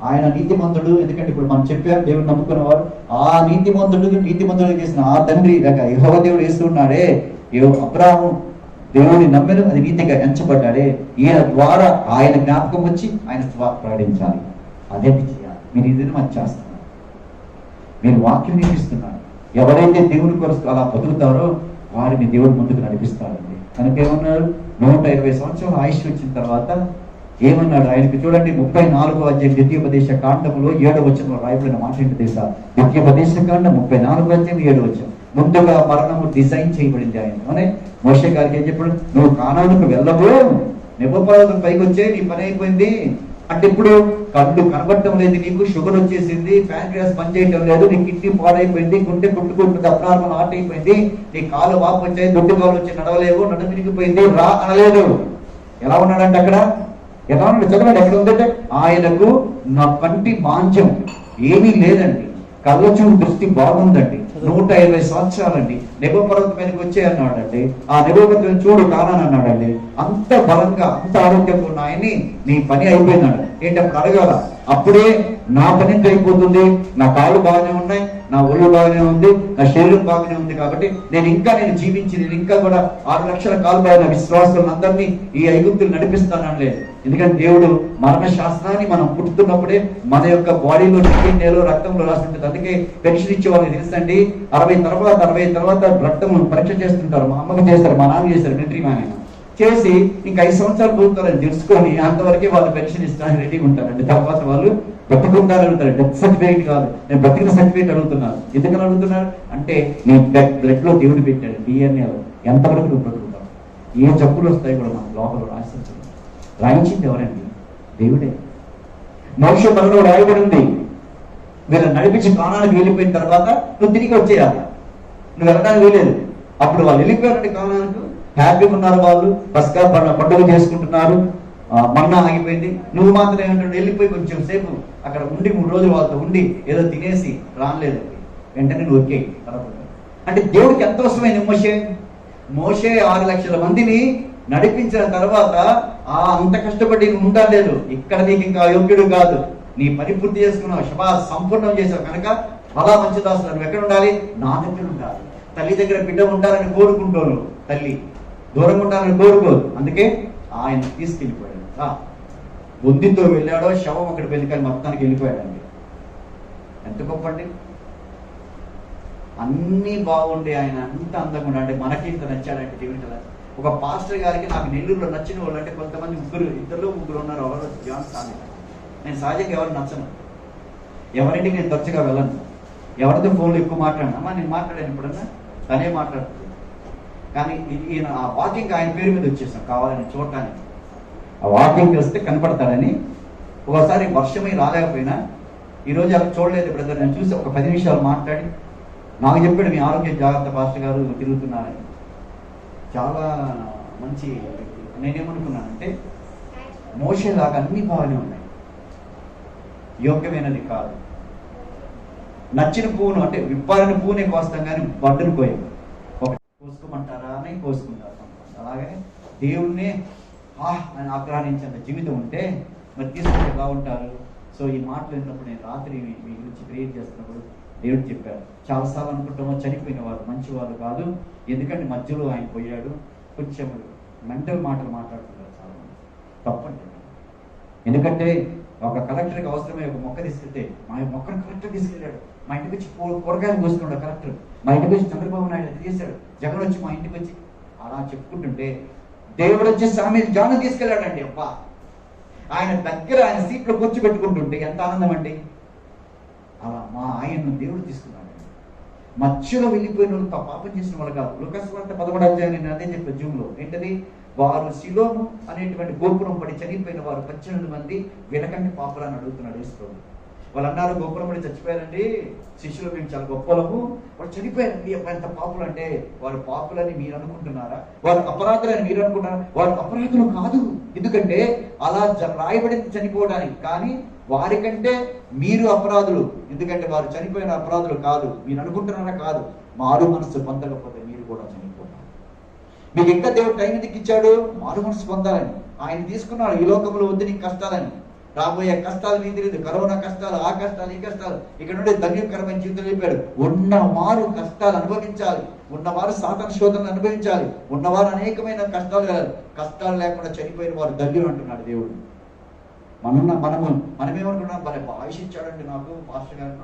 ఆయన నీతిమంతుడు. ఎందుకంటే ఇప్పుడు మనం చెప్పాం, దేవుడు నమ్ముకున్నవాడు. ఆ నీతిమంతుడు చేసిన ఆ తండ్రి లేక యెహోవా దేవుడు వేస్తున్నాడే, అబ్రాహాము దేవుడిని నమ్మెను, అది నీతిగా ఎంచబడ్డాడే. ఈయన ద్వారా ఆయన జ్ఞాపకం వచ్చి ఆయన ప్రకటించాలి. అదే చేయాలి. మీరు ఇది మనం చేస్తున్నారు, మీరు వాక్యం నేర్పిస్తున్నారు. ఎవరైతే దేవుని కొరకు అలా బతుకుతారో వారిని దేవుడు ముందుకు నడిపిస్తారండి. కనుక ఏమన్నారు, 120 సంవత్సరాలు ఆయుష్ వచ్చిన తర్వాత ఏమన్నాడు ఆయనకి? చూడండి, 34వ అధ్యాయం ద్వితీయోపదేశ కాండములో 7వ వచనంలో రాయబడిన మాట ఏంటి తెలుసా? ద్వితీయోపదేశ కాండం 34వ అధ్యాయం 7వ వచనం. ముందుగా మరణము డిజైన్ చేయబడింది ఆయన. అవునే, మోషే గారికి ఏం చెప్పాడు? నువ్వు కానానుకు వెళ్ళవు, నెబో పర్వతం పైకి వచ్చే నీ పని అయిపోయింది అంటే. ఇప్పుడు కళ్ళు కనబడటం లేదు, నీకు షుగర్ వచ్చేసింది, ప్యాంక్రియాస్ పనిచేయటం లేదు, నీ కిడ్నీ పాడైపోయింది, గుండె కొట్టుకుంటుంది, అప్రార్మం ఆట అయిపోయింది, నీ కాళ్ళు వాపు వచ్చాయి, దొడ్డు కాళ్ళు వచ్చి నడవలేవు, నడు తిరిగిపోయింది, రా అనలేదు. ఎలా ఉన్నాడంటే అక్కడ? ఎలా ఉన్నాడు? చదవండి, ఎక్కడ ఉందంటే, ఆయనకు నా కంటి మాంద్యం ఏమీ లేదండి, కళ్ళచూడు దృష్టి బాగుందండి, 120 సంవత్సరాలండి. నెబో పర్వతం మీదకి వచ్చే అన్నాడండి. ఆ నెబో పర్వతం చూడు కానాని అన్నాడండి. అంత బలంగా అంత ఆరోగ్యంగా ఉన్న ఆయన్ని నీ పని అయిపోయిందండి. ఏంటి అప్పుడు అడగాల? అప్పుడే నా పని అయిపోతుంది, నా కాళ్ళు బాగానే ఉన్నాయి, నా ఒళ్ళు బాగానే ఉంది, నా శరీరం బాగానే ఉంది, కాబట్టి నేను జీవించి నేను ఇంకా కూడా 6 లక్షల కాలు బాగిన విశ్వాసులందరినీ ఈ ఐగుప్తులు నడిపిస్తానని లేదు. ఎందుకంటే దేవుడు మరణ శాస్త్రాన్ని మనం పుట్టుతున్నప్పుడే మన యొక్క బాడీలో నేలో రక్తంలో రాసి ఉంటుంది. అందుకే పెన్షన్ ఇచ్చే వాళ్ళకి తెలుసండి, 60 తర్వాత రక్తం పరీక్ష చేస్తుంటారు. మా అమ్మకి చేస్తారు, మా నాన్న చేస్తారు, మిలిటరీ మ్యాన్ అయినా చేసి ఇంకా 5 సంవత్సరాలు బతుకుతారని తెలుసుకొని అంతవరకే వాళ్ళు పెన్షన్ ఇస్తారని రెడీగా ఉంటారండి. తర్వాత వాళ్ళు బ్రతుకుంటారు అడుగుతారు. డెత్ సర్టిఫికేట్ కాదు, నేను బ్రతికిన సర్టిఫికేట్ అడుగుతున్నాను. ఎందుకని అడుగుతున్నారు అంటే, నీ బ్లడ్ లో దేవుడు పెట్టాడు, డిఎన్ఏలో ఎంతవరకు నువ్వు బ్రతుకుతావు, ఏ జబ్బులు వస్తాయి కూడా మన లోపల రాయించింది ఎవరండి? దేవుడే. మోషే మనలో రాయబడి ఉంది, వీళ్ళని నడిపించి కానానికి వెళ్ళిపోయిన తర్వాత నువ్వు తిరిగి వచ్చేయాలి, నువ్వు వెళ్ళడానికి వెళ్ళలేదు. అప్పుడు వాళ్ళు వెళ్ళిపోయారండి కానానికి, హ్యాపీగా ఉన్నారు వాళ్ళు, పస్కా పండుగ చేసుకుంటున్నారు, మన్నా ఆగిపోయింది. నువ్వు మాత్రం ఏమంటాడు, వెళ్ళిపోయి కొంచెం సేపు అక్కడ ఉండి 3 రోజులు వాళ్ళతో ఉండి ఏదో తినేసి రాలేదు, వెంటనే నువ్వు ఒకే అంటే దేవుడికి ఎంత అవసరమైంది? మోషే 6 లక్షల మందిని నడిపించిన తర్వాత అంత కష్టపడి నువ్వు ఉండలేదు, ఇక్కడ నీకు ఇంకా యోగ్యుడు కాదు, నీ పని పూర్తి చేసుకున్నావు, సంపూర్ణం చేసావు కనుక అలా మంచి దాసులు నువ్వు ఎక్కడ ఉండాలి? నా దగ్గర ఉండాలి. తల్లి దగ్గర బిడ్డ ఉండాలని కోరుకుంటాను, తల్లి దూరంగా ఉండాలని కోరుకోదు. అందుకే ఆయన తీసుకెళ్ళిపోయాడు. బుద్ధితో వెళ్ళాడో శవం అక్కడ వెళ్ళి మొత్తానికి వెళ్ళిపోయాడండి. ఎంత గొప్ప అండి! అన్నీ బాగుండే ఆయన అంత అందంగా ఉన్నాడు. మనకి ఇంత నచ్చాడంటే దేవుని కదా. ఒక పాస్టర్ గారికి నాకు నెల్లూరులో నచ్చిన వాళ్ళు అంటే కొంతమంది ఇద్దరు ముగ్గురు ఉన్నారు. ఎవరు? జాన్ సామి. నేను సహజంగా ఎవరు నచ్చను, ఎవరింటికి నేను తరచుగా వెళ్ళను, ఎవరితో ఫోన్లో ఎక్కువ మాట్లాడినా నేను మాట్లాడాను ఎప్పుడన్నా తనే మాట్లాడుతుంది. కానీ ఈయన ఆ వాకింగ్ ఆయన పేరు మీద వచ్చేసాం కావాలని చూడటానికి. ఆ వాకింగ్ వస్తే కనపడతాడని. ఒకసారి వర్షమై రాలేకపోయినా ఈరోజు అలా చూడలేదు బ్రదర్, నేను చూసి ఒక 10 నిమిషాలు మాట్లాడి నాకు చెప్పాడు మీ ఆరోగ్యం జాగ్రత్త పాస్టర్ గారు తిరుగుతున్నారని. చాలా మంచి వ్యక్తి. నేనేమనుకున్నానంటే మోషేలాగా అన్ని బాగానే ఉన్నాయి, యోగ్యమైనది కాదు. నచ్చిన పువ్వును అంటే విప్పారిన పువ్వునే కోస్తాం కానీ బడ్డను కోయం. ఒకటి కోసుకోమంటారా అని కోసుకుంటారు. అలాగే దేవుణ్ణే అని ఆగ్రహించేంత జీవితం ఉంటే మరి తీసుకుంటే ఎలా ఉంటారు? సో ఈ మాటలు విన్నప్పుడు నేను రాత్రి మీ గురించి ప్రేయర్ చేస్తున్నప్పుడు దేవుడు చెప్పారు, చాలాసార్లు అనుకుంటామో చనిపోయిన వారు మంచివారు కాదు, ఎందుకంటే మధ్యలో ఆయన పోయాడు, కొంచెం మెంటల్ మాటలు మాట్లాడుతున్నారు చాలా మంది. తప్పండి. ఎందుకంటే ఒక కలెక్టర్కి అవసరమే ఒక మొక్క తీసుకెళ్తే మా మొక్కను కలెక్టర్ తీసుకెళ్ళాడు, మా ఇంటికి వచ్చి కూరగాయలు కోసుకున్నాడు కలెక్టర్, మా ఇంటికి వచ్చి చంద్రబాబు నాయుడు అది చేశాడు, జగన్ వచ్చి మా ఇంటికి వచ్చి అలా చెప్పుకుంటుంటే దేవుడు వచ్చి సామీల్ జాను తీసుకెళ్ళాడండి. అబ్బా, ఆయన దగ్గర ఆయన సీట్లో కూర్చోబెట్టుకుంటుంటే ఎంత ఆనందం అండి. అలా మా ఆయన్ను దేవుడు తీసుకున్నాడు. మధ్యలో వెళ్ళిపోయిన వాళ్ళు పాపం చేసిన వాళ్ళు కాదు. లూకాసు వార్త 11వ అధ్యాయం నేను అదే చెప్పాను జూమ్లో. ఏంటది? వారు సిలోము అనేటువంటి గోపురం పడి చనిపోయిన వారు 18 మంది వెనకండి పాపలని అడుగుతున్నాడు యేసు. వాళ్ళు అన్నారు, గోపురం పడి చచ్చిపోయారండి, శిష్యులు మేము చాలా గొప్పలము, వాళ్ళు చనిపోయారండి. ఎంత పాపులు అంటే, వారు పాపులని మీరు అనుకుంటున్నారా? వారు అపరాధులని మీరు అనుకుంటున్నారా? వారు అపరాధులు కాదు. ఎందుకంటే అలా రాయబడింది చనిపోవడానికి, కానీ వారికంటే మీరు అపరాధులు. ఎందుకంటే వారు చనిపోయిన అపరాధులు కాదు, మీరు అనుకుంటున్నారా? కాదు. మారు మనసు పొందకపోతే మీరు కూడా చనిపోతారు. మీకు ఇంకా దేవుడు టైం ఎందుకు ఇచ్చాడు? మారు మనసు పొందాలని. ఆయన తీసుకున్నాడు ఈ లోకంలో వద్దు నీకు కష్టాలని. రాబోయే కష్టాలు మీకు తెలియదు, కరోనా కష్టాలు, ఆ కష్టాలు, ఈ కష్టాలు, ఇక్కడ నుండి ధన్యకరమైన జీవితం చెప్పాడు. ఉన్నవారు కష్టాలు అనుభవించాలి, ఉన్నవారు సాతాను శోధనలు అనుభవించాలి, ఉన్నవారు అనేకమైన కష్టాలు లేకుండా చనిపోయిన వారు ధన్యులు అంటున్నాడు దేవుడు. మనమేమనుకున్నాం, భలే ఆయుష్ ఇచ్చాడండి నాకు పాస్టర్ గారు.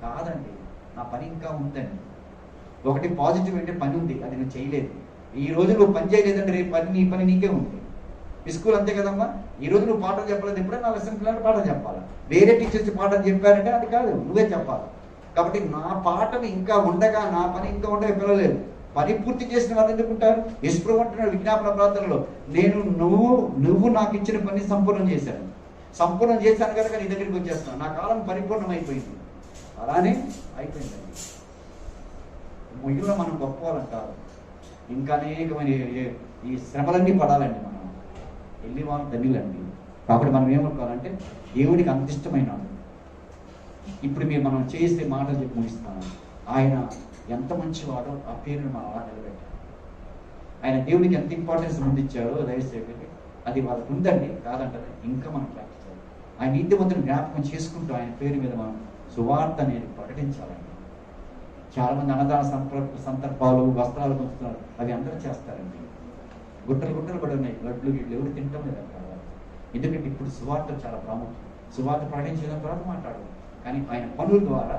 కాదండి, నా పని ఇంకా ఉందండి. ఒకటి పాజిటివ్ అంటే పని ఉంది, అది నువ్వు చేయలేదు. ఈ రోజు నువ్వు పని చేయలేదంటే రేపు నీ పని నీకే ఉంది. మీ స్కూల్ అంతే కదమ్మా, ఈ రోజు నువ్వు పాఠం చెప్పలేదు, ఎప్పుడైనా నా లెసన్ పిల్లలు పాఠం చెప్పాలి. వేరే టీచర్స్ పాఠం చెప్పారంటే అది కాదు, నువ్వే చెప్పాలి. కాబట్టి నా పాఠం ఇంకా ఉండగా, నా పని ఇంకా ఉండగా పిల్లలేదు. పని పూర్తి చేసిన వాళ్ళు ఎందుకుంటారు? యేసు అంటున్నాడు విజ్ఞాపన ప్రార్థనలో, నువ్వు నాకు ఇచ్చిన పని సంపూర్ణం చేశాను కనుక నీ దగ్గరికి వచ్చేస్తాను, నా కాలం పరిపూర్ణం అయిపోయింది. అలానే అయిపోయిందండి. మిగిలిన మనం గొప్ప వాళ్ళం కాదు, ఇంకా అనేకమైన ఈ శ్రమలన్నీ పడాలండి. మనం వెళ్ళి వాళ్ళు ధన్యులండి. కాబట్టి మనం ఏమనుకోవాలంటే దేవుడికి అంత ఇష్టమైన ఇప్పుడు మనం చేసే మాటలు చెప్పి ముగిస్తున్నాను. ఆయన ఎంత మంచివాడో ఆ పేరును మనం అలా నిలబెట్టాలి. ఆయన దేవుడికి ఎంత ఇంపార్టెన్స్ ముందిచ్చాడో దయచేసి అది వాళ్ళకు ఉందండి, కాదంటారు. ఇంకా మనం ప్రాక్టీస్ చేయాలి. ఆయన నీతిమంతుని జ్ఞాపకం చేసుకుంటూ ఆయన పేరు మీద మనం సువార్త అనేది ప్రకటించాలండి. చాలా మంది అన్నదాన సందర్భాలు, వస్త్రాలు పంచుతున్నారు, అవి అందరూ చేస్తారండి. గుట్టలు పడి ఉన్నాయి, లడ్లు గిడ్లు ఎవరు తింటాం లేదా కాదు. ఎందుకంటే ఇప్పుడు సువార్త చాలా ప్రాముఖ్యం. సువార్త ప్రకటించడం తర్వాత మాట్లాడు, కానీ ఆయన పనుల ద్వారా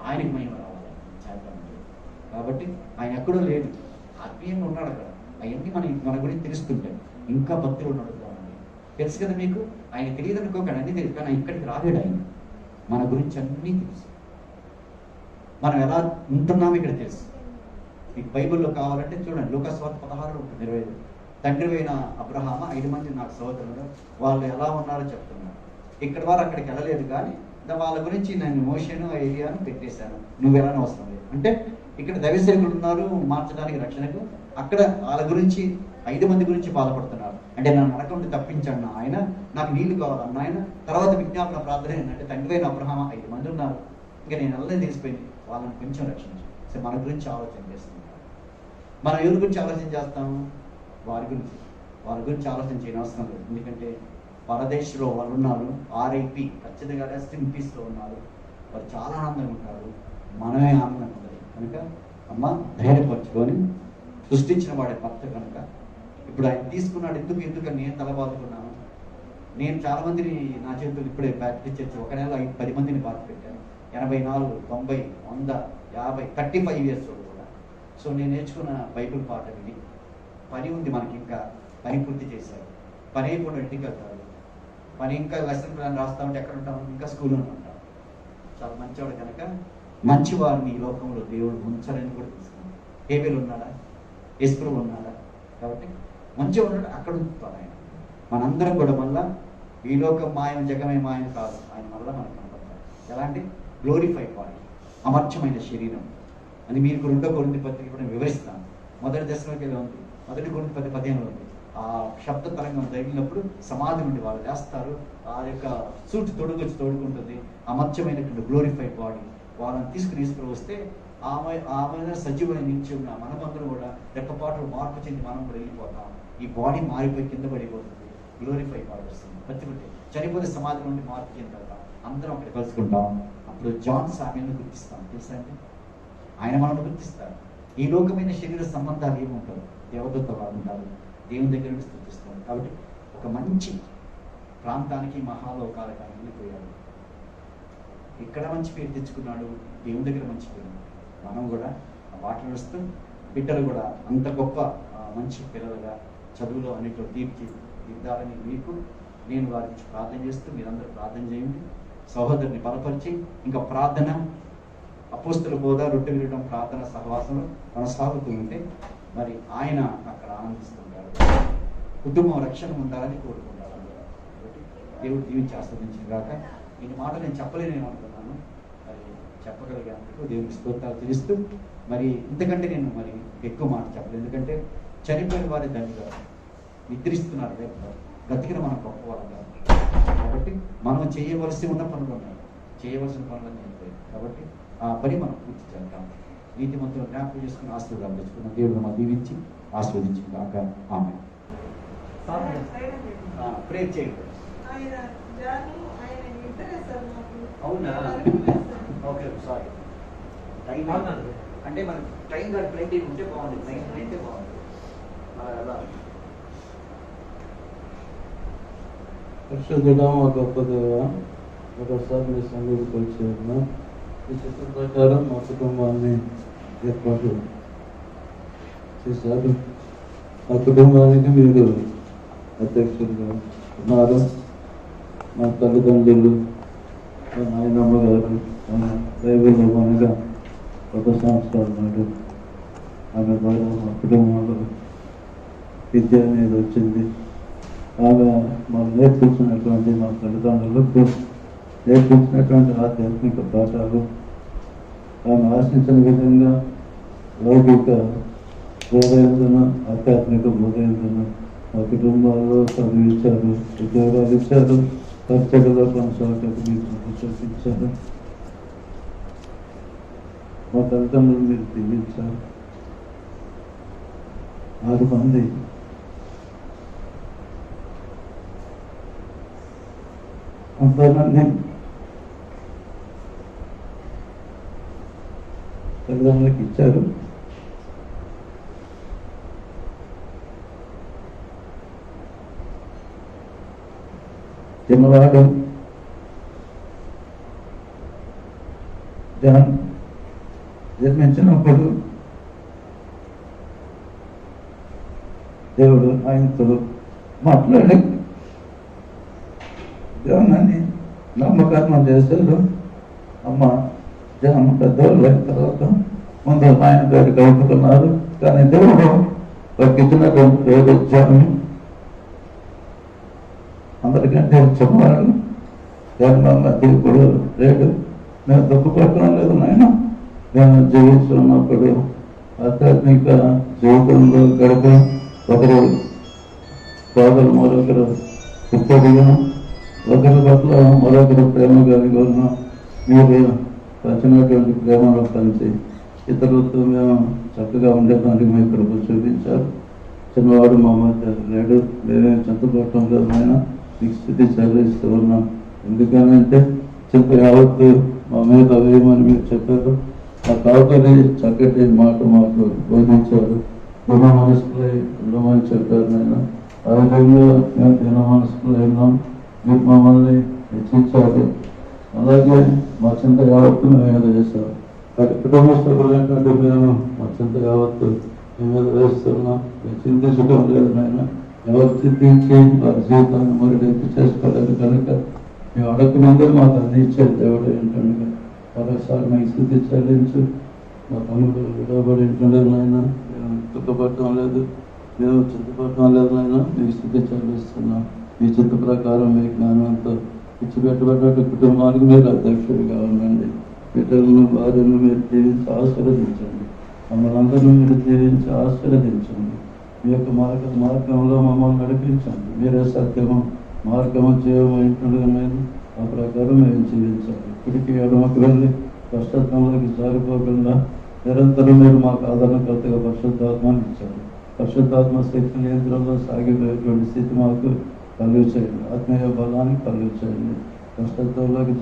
ఆయనకి మహిమ రావాలి చేద్దాం. కాబట్టి ఆయన ఎక్కడో లేడు, ఆత్మీయంగా ఉన్నాడు అక్కడ. అవన్నీ మన గురించి తెలుస్తుంటాయి. ఇంకా భక్తులు నడుద్దామండి. తెలుసు కదా మీకు, ఆయన తెలియదు అనుకోకండి, అన్నీ తెలుసు, కానీ ఇక్కడికి రాలేడు. ఆయన మన గురించి అన్నీ తెలుసు, మనం ఎలా ఉంటున్నాము ఇక్కడ తెలుసు. మీకు బైబిల్లో కావాలంటే చూడండి, లూకాసు వార్త 16 ఉంటుంది 25. తండ్రి అయిన అబ్రహామ 5 మంది నాకు సహోదరులు, వాళ్ళు ఎలా ఉన్నారో చెప్తున్నారు. ఇక్కడ వారు అక్కడికి వెళ్ళలేదు, కానీ వాళ్ళ గురించి నేను మోషేను ఏలియాను పెట్టేశాను, నువ్వు వెళ్ళని అవసరం లేదు. అంటే ఇక్కడ దైవసేవకులు ఉన్నారు మార్చడానికి, రక్షణకు. అక్కడ వాళ్ళ గురించి 5 మంది గురించి బాధపడుతున్నారు. అంటే నన్ను నరకం తప్పించాడు ఆయన, నాకు నీళ్లు కావాలన్న ఆయన. తర్వాత విజ్ఞాపన ప్రార్థన ఏంటంటే తండ్రి అయిన అబ్రహామ 5 మంది ఉన్నారు, ఇంకా నేను వెళ్ళలేదు, తెలిసిపోయింది, వాళ్ళని కొంచెం రక్షించు. సో మన గురించి ఆలోచన చేస్తున్నాం. మనం ఎవరి గురించి ఆలోచన చేస్తాము? వాళ్ళ గురించి ఆలోచన చేయని అవసరం లేదు. ఎందుకంటే పరదేశంలో వాళ్ళు ఉన్నారు, RIP ఖచ్చితంగా రెస్ట్ ఇన్ పీస్లో ఉన్నారు, వాళ్ళు చాలా ఆనందంగా ఉంటారు, మనమే ఆనందంగా ఉంటుంది. కనుక అమ్మ ధైర్యపరచుకొని, సృష్టించిన వాడే భర్త కనుక ఇప్పుడు ఆయన తీసుకున్నాడు. ఎందుకని నేను తలబాదుకున్నాను. నేను చాలా మందిని నా చేతులు ఇప్పుడే ప్రాక్టీస్ చేసి 1 నెల 10 మందిని బాధ పెట్టాను. 84, 90, 100, 50, 35 years కూడా. సో నేను నేర్చుకున్న బైబిల్ పాట విని, పని ఉంది మనకి, ఇంకా పని పూర్తి చేశారు, పని అయిపోయిన ఇంటికి వెళ్తారు, పని ఇంకా లెసన్ ప్లాన్ రాస్తా ఉంటే ఎక్కడ ఉంటాం? ఇంకా స్కూల్లో ఉంటాం. చాలా మంచివాడు కనుక మంచివారిని ఈ లోకంలో దేవుడు ఉంచాలని కూడా తీసుకున్నాడు. హేబేలు ఉన్నాడా? యేసు ఉన్నాడా? కాబట్టి మంచిగా ఉన్నాడు, అక్కడ ఉంచుతాడు ఆయన. మనందరం కూడా మళ్ళా ఈ లోకం మాయం, జగమే మాయం కాదు, ఆయన మళ్ళీ మనకు కనపడతాడు. ఎలాంటి గ్లోరిఫై బాడీ, అమర్చమైన శరీరం, అని మీకు 2 కొరింథీ పత్రిక కూడా వివరిస్తాను. మొదటి దశలోకి ఉంది, 1 కొరింథీ 10:15 ఉంది. ఆ శబ్ద తరంగం తగిలినప్పుడు సమాధి నుండి వాళ్ళు లేస్తారు, ఆ యొక్క సూట్ తొడుగొచ్చి తోడుకుంటుంది, అమర్చమైనటువంటి గ్లోరిఫైడ్ బాడీ వాళ్ళని తీసుకుని వస్తే ఆమె సజీవమైన నిత్యం మనమందరం కూడా రెప్పపాటు మార్పు చెంది మనం కూడా వెళ్ళిపోతాం. ఈ బాడీ మారిపోయి కింద పడిపోతుంది, గ్లోరిఫైడ్ బాడీ వస్తుంది. ప్రతి చనిపోతే సమాధి నుండి మార్పు చెందుతాం, అందరం అక్కడ కలుసుకుంటాం. అప్పుడు జాన్ సామ్యుల్ని గుర్తిస్తాం, తెలుసా అండి? ఆయన మనల్ని గుర్తిస్తారు. ఈ లోకమైన శరీర సంబంధాలు ఏముంటారు, దేవదూత వాళ్ళు ఉంటారు, దేవుని దగ్గర నుండి స్థుతిస్తారు. కాబట్టి ఒక మంచి ప్రాంతానికి మహాలోకాలకు ఆయన వెళ్ళిపోయాడు. ఇక్కడ మంచి పేరు తెచ్చుకున్నాడు, దేవుని దగ్గర మంచి పేరు. మనం కూడా వాటిని వస్తూ బిడ్డలు కూడా అంత గొప్ప మంచి పిల్లలుగా చదువులో అన్నింటిలో తీర్చిదిద్దాలని మీకు నేను వారికి ప్రార్థన చేస్తూ మీరందరూ ప్రార్థన చేయండి. సహోదరుని బలపరిచి ఇంకా ప్రార్థన అపోస్తుల బోధ, రొట్టె విరగడం, ప్రార్థన సహవాసంలో కొనసాగుతూ ఉంటే మరి ఆయన అక్కడ ఆనందిస్తుంటారు. కుటుంబం రక్షణ ఉండాలని కోరుకుంటారు అందరూ. కాబట్టి దేవుడు దీవించి ఆస్వాదించిన కాక ఈ మాట నేను చెప్పలేనేమో అనుకున్నాను, మరి చెప్పగలిగినందుకు దేవునికి స్తోత్రాలు తెలుస్తూ మరి ఇంతకంటే నేను మరి ఎక్కువ మాట చెప్పలేదు. ఎందుకంటే చనిపోయిన వారి ధన్యులు, నిద్రిస్తున్నారు, బ్రతికిన మనం గొప్పవాళ్ళం కాదు. కాబట్టి మనం చేయవలసి ఉన్న పనులు ఉన్నాయి, చేయవలసిన పనులు అయిపోయాయి. కాబట్టి ఆ పని మనం పూర్తి చేద్దాం. నీతిమంతులు జ్ఞాపకం చేసుకుని ఆశీర్వాదాలు తెచ్చుకున్న దేవుడు మనం దీవించి ఆశీర్వదించి కాక ఆమె ప్రేర్ చేయండి. అవునా? Okay, sorry. టైం అంటే మనకి టైం గారి ఫ్లైట్ ఉంటే బాగుంది, 9 అయితే బాగుంది. అలా పరిశుద్ధుడా మా గొప్ప దేవ, ఒకసారి మీ సన్నిధికి వచ్చేయమ్మా. ఈ చిత్రం ప్రకారం మా కుటుంబాన్ని ఏర్పాటు చేశారు. ఆ కుటుంబానికి మీరు అధ్యక్షులుగా ఉన్నారు. మా తల్లిదండ్రులు, మా నాయనమ్మ గారు బైబిల్లో మనగా 1 సంవత్సరాల నాడు ఆమె ద్వారా మా కుటుంబంలో విద్య అనేది వచ్చింది. ఆమె మాకు నేర్పించినటువంటి మా తల్లిదండ్రులకు నేర్పించినటువంటి ఆధ్యాత్మిక పాఠాలు ఆమె ఆశించిన విధంగా లౌకిక బోధయందున ఆధ్యాత్మిక బోధయందున మా కుటుంబాల్లో చదివించారు, ఉద్యోగాలు ఇచ్చారు, ఖర్చులలో కొనసాగకు మీరు చూపించారు. మా తల్లిదండ్రులు మీరు దీవించారు. 6 మంది అంతమంది తల్లిదండ్రులకు ఇచ్చారు. చిన్నవాడు జాన్ జన్మించినప్పుడు దేవుడు ఆయనతో మాట్లాడి జాన్ని నామకరణం చేశారు. అమ్మ జాన్ పెద్దవాళ్ళు అయిన తర్వాత ముందు ఆయన గారికి అవుతున్నారు. కానీ దేవుడు వారికి ఇచ్చినటువంటి పేరు జాన్ అందరికంటే చిన్నవాడు. జన్మ ఇప్పుడు లేడు. మేము దుఃఖపడటం లేదు నాయన. మేము జీవిస్తున్నప్పుడు ఆధ్యాత్మిక జీవితంలో గడప ఒకరు సోదరు మరొకరు ఇప్పటిగా ఒకరి పట్ల మరొకరు ప్రేమ కలిగి ఉన్నాం. మీరు వచ్చినటువంటి ప్రేమలో కలిసి ఇతరులతో మేము చక్కగా ఉండేదానికి మీ కృప చూపించారు. చిన్నవాడు మా మధ్య లేడు. మేమేం చింతపడటం లేదు ఆయన, మీకు స్థితి చెల్లిస్తూ ఉన్నాం. ఎందుకనంటే చింత యావత్తు మా మీద వేయమని మీరు చెప్పారు. ఆ కాకని చక్కటి మాట మాకు బోధించారు. దిన మనసులై ఉండమని చెప్పారు నాయన. ఆ విధంగా మేము దిన మనసులు అయినాం. మీరు మమ్మల్ని హెచ్చించారు. అలాగే మా చింత యావత్తు మేము మీద వేశారు. కుటుంబ సభ్యులు ఏంటంటే మేము మా చింత యావత్తు మీ మీద వేస్తున్నాం. మేము చింతించడం లేదు నాయన. ఎవరు చింతించి వారి జీవితాన్ని మరుడెత్తి చేసుకోలేదు కనుక మేము అడగకముందే మాకు అందించే దేవుడు ఏంటంటే మరోసారి మీకు స్థితి చెల్లించు. మా తమ్ముడు విడవబడి ఉంటుండేది నాయన. మేము దుఃఖపడటం లేదు, మేము చింతపడటం లేదు నాయన. మీకు స్థితి చెల్లిస్తున్నాం. మీ చింత ప్రకారం మీ జ్ఞానంతో కుటుంబానికి మీరు అధ్యక్షుడిగా ఉండండి. బిడ్డలను భార్యను మీరు జీవించి ఆశీర్వదించండి. మమ్మల్ని అందరూ మీరు దీవించి ఆశీర్వదించండి. మీ యొక్క మార్గంలో మమ్మల్ని నడిపించండి. మీరే సత్యము మార్గము జీవము ఇంటుండగా మేము ఆ ప్రకారం మేము జీవించాలి. ఇప్పటికీ ఎడమకు వెళ్ళి కష్టత్వంలోకి జారిపోకుండా నిరంతరం మీరు మాకు ఆదరణకర్తగా పరిశుద్ధాత్మని ఇచ్చారు. పరిశుద్ధాత్మ శక్తి నియంత్రణలో సాగిపోయేటువంటి స్థితి మాకు కలుగు చేయండి. ఆత్మీయ బలాన్ని కలుగు చేయండి. కష్టత్వంలోకి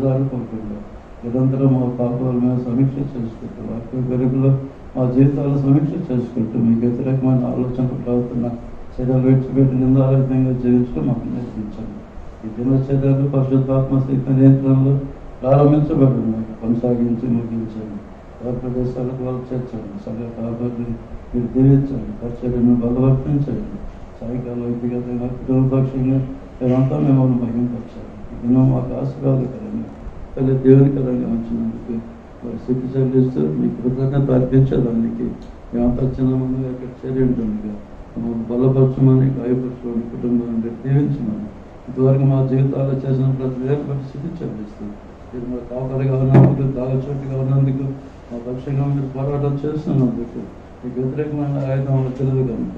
జారిపోకుండా నిరంతరం మా పాపాలు మేము సమీక్ష చేసుకుంటూ వాక్య వెలుగులో మా జీవితాలు సమీక్ష చేసుకుంటూ మీకు వ్యతిరేకమైన ఆలోచనలు ప్రవర్తన చర్యలు విడిచిపెట్టి నిందారహితంగా జీవించడం మాకు నేర్పించండి. ఈ దినచర్యలు పరిశుద్ధాత్మ శక్తి నియంత్రణలో ప్రారంభించబడి కొనసాగించి ముగించండి. ప్రదేశాలకు వాళ్ళు చేర్చండి. సగ కాబట్టి మీరు దీవించండి. పరిచర్యను బలవర్తించండి. సాయంకాలం వ్యక్తిగతంగా కుటుంబపక్షంగా మేమంతా మిమ్మల్ని మహిమపరచాలి. ఈ దినం మాకు ఆశీర్వాదకరంగా తల్లి దేవునికరంగా ఉంచినందుకు స్థితి చెల్లిస్తూ మీ కృతజ్ఞత అర్పించేదానికి మేమంతా చిన్నమందిగా ఇక్కడ చేరి ఉంటుందిగా మమ్మల్ని బలపరచమని గాయపరచమని కుటుంబాన్ని దీవించమని ఇంతవరకు మా జీవితాల్లో చేసిన ప్రతి వేరుపడి స్థితి చెల్లిస్తూ మీరు మా కాపరిగా ఉన్నందుకు దాగచోటుగా ఉన్నందుకు మా పక్షంగా మీరు పోరాటం చేస్తున్నందుకు మీకు వ్యతిరేకమైన ఆయుధం తెలియదు కనుక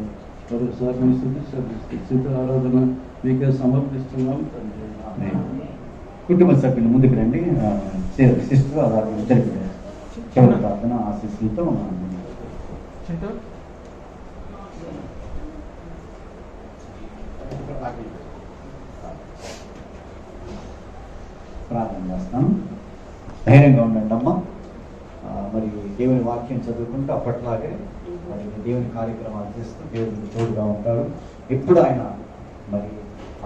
మరొకసారి మీ స్థితి చెల్లిస్తూ స్థితి ఆరాధన మీకే సమర్పిస్తున్నాం తండ్రి. కుటుంబ సభ్యులు ముందుకు రండి. సిస్టర్ అలాగే ఇద్దరికి చివరి ప్రార్థన ఆశీస్సులతో చింటూ ప్రార్థన చేస్తాను. ధైర్యంగా ఉండండి అమ్మ. మరి దేవుని వాక్యం చదువుకుంటూ అప్పట్లాగే మరి దేవుని కార్యక్రమాలు చేస్తూ దేవుడికి తోడుగా ఉంటాడు. ఎప్పుడు ఆయన మరి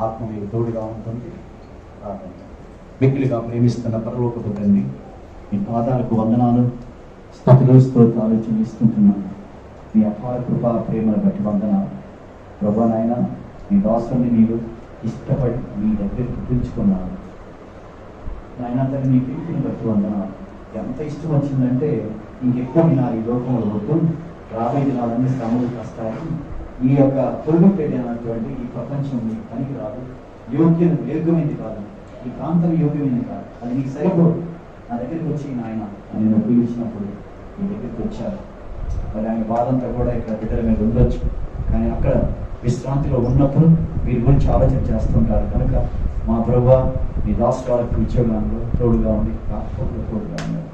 ఆత్మ మీకు తోడుగా ఉంటుంది. ప్రార్థన మిక్కిలిగా ప్రేమిస్తున్న పరలోకపు తండ్రి, మీ పాదాలకు వందనాలు, స్తుతులు, స్తోత్రాలు చెల్లిస్తుంటున్నాను. మీ అపార కృపా ప్రేమను బట్టి వందనాలు. ప్రభు నాయన, మీ దాసుని మీరు ఇష్టపడి మీ దగ్గరికి పిలుచుకున్నారు నాయన. తను మీ పిలుపుని బట్టి వందనాలు. ఎంత ఇష్టం వచ్చిందంటే ఇంకెప్పుడు నా ఈ లోకంలో వద్దు, రాబోయే దినాలన్నీ శ్రమలు కష్టాలు, ఈ యొక్క పొరుగుపెట్టినటువంటి ఈ ప్రపంచం మీకు పనికి రాదు, యోగ్యమైంది కాదు, ఈ ప్రాంతం యోగ్యమైంది కాదు, అది నీకు సరిపోదు. నా దగ్గరికి వచ్చి నాయన నేను పిలిచినప్పుడు మీ దగ్గరికి వచ్చారు. మరి ఆయన బాధంతా కూడా ఇక్కడ బిడ్డల మీద ఉండొచ్చు, కానీ అక్కడ విశ్రాంతిలో ఉన్నప్పుడు వీరి గురించి ఆలోచన చేస్తుంటారు కనుక మా ప్రభువా మీ దాసు వాళ్ళకి ఉద్యోగాల్లో తోడుగా ఉండి కాకపోతే తోడుగా ఉన్నారు.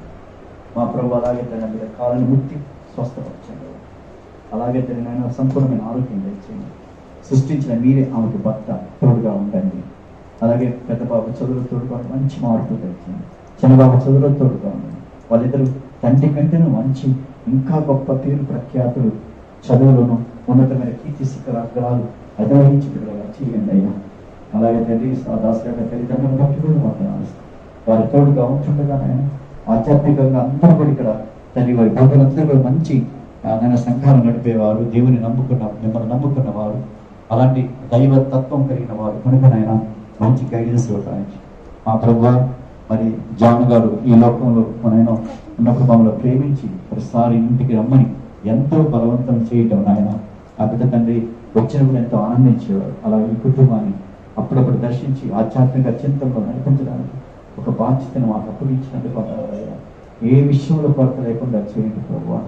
మా ప్రభు అలాగే తన మీద కాలను ముట్టి స్వస్థపరచండి. అలాగే తన సంపూర్ణమైన ఆరోగ్యం తెచ్చండి. సృష్టించిన మీరే ఆమెకు భర్త తోడుగా ఉండండి. అలాగే పెద్ద బాబు చదువులు తోడుగా మంచి మార్పులు తెచ్చండి. చిన్నబాబు చదువులో తోడుగా ఉండండి. వాళ్ళిద్దరూ తండ్రి కంటేనూ మంచి ఇంకా గొప్ప పేరు ప్రఖ్యాతులు చదువులను ఉన్నతమైన కీర్తి శిఖరాగ్రాలు అధిరోహించి బిడ్డలుగా చేయండి అయ్యా. అలాగే తండ్రి దాసు యొక్క తల్లిదండ్రులను బట్టి కూడా వందనాలు. వారి తోడుగా ఉంటుండగా నేను ఆధ్యాత్మికంగా అందరూ కూడా ఇక్కడ తండ్రి వారి బోధనందరూ కూడా మంచి నేను సంఘాలు నడిపేవారు, దేవుని మిమ్మల్ని నమ్ముకున్న వారు, అలాంటి దైవ తత్వం కలిగిన వారు కనుక నాయన మంచి గైడెన్స్ ఇవ్వడానికి మా ప్రభువా మరి జాన్ గారు ఈ లోకంలో మనైనా ఉన్నప్పుడు మమ్మల్ని ప్రేమించి ప్రతిసారి ఇంటికి రమ్మని ఎంతో బలవంతం చేయటం నాయన. ఆ బిడ్డ తండ్రి వచ్చినప్పుడు ఎంతో ఆనందించేవారు. అలాగే ఈ కుటుంబాన్ని అప్పుడప్పుడు దర్శించి ఆధ్యాత్మిక చింతనలో నడిపించడానికి ఒక బాధ్యతను మాకు అప్పగించినందుకు వందనాలయ్యా. ఏ విషయంలో కొరత లేకుండా చేయండి ప్రభువా.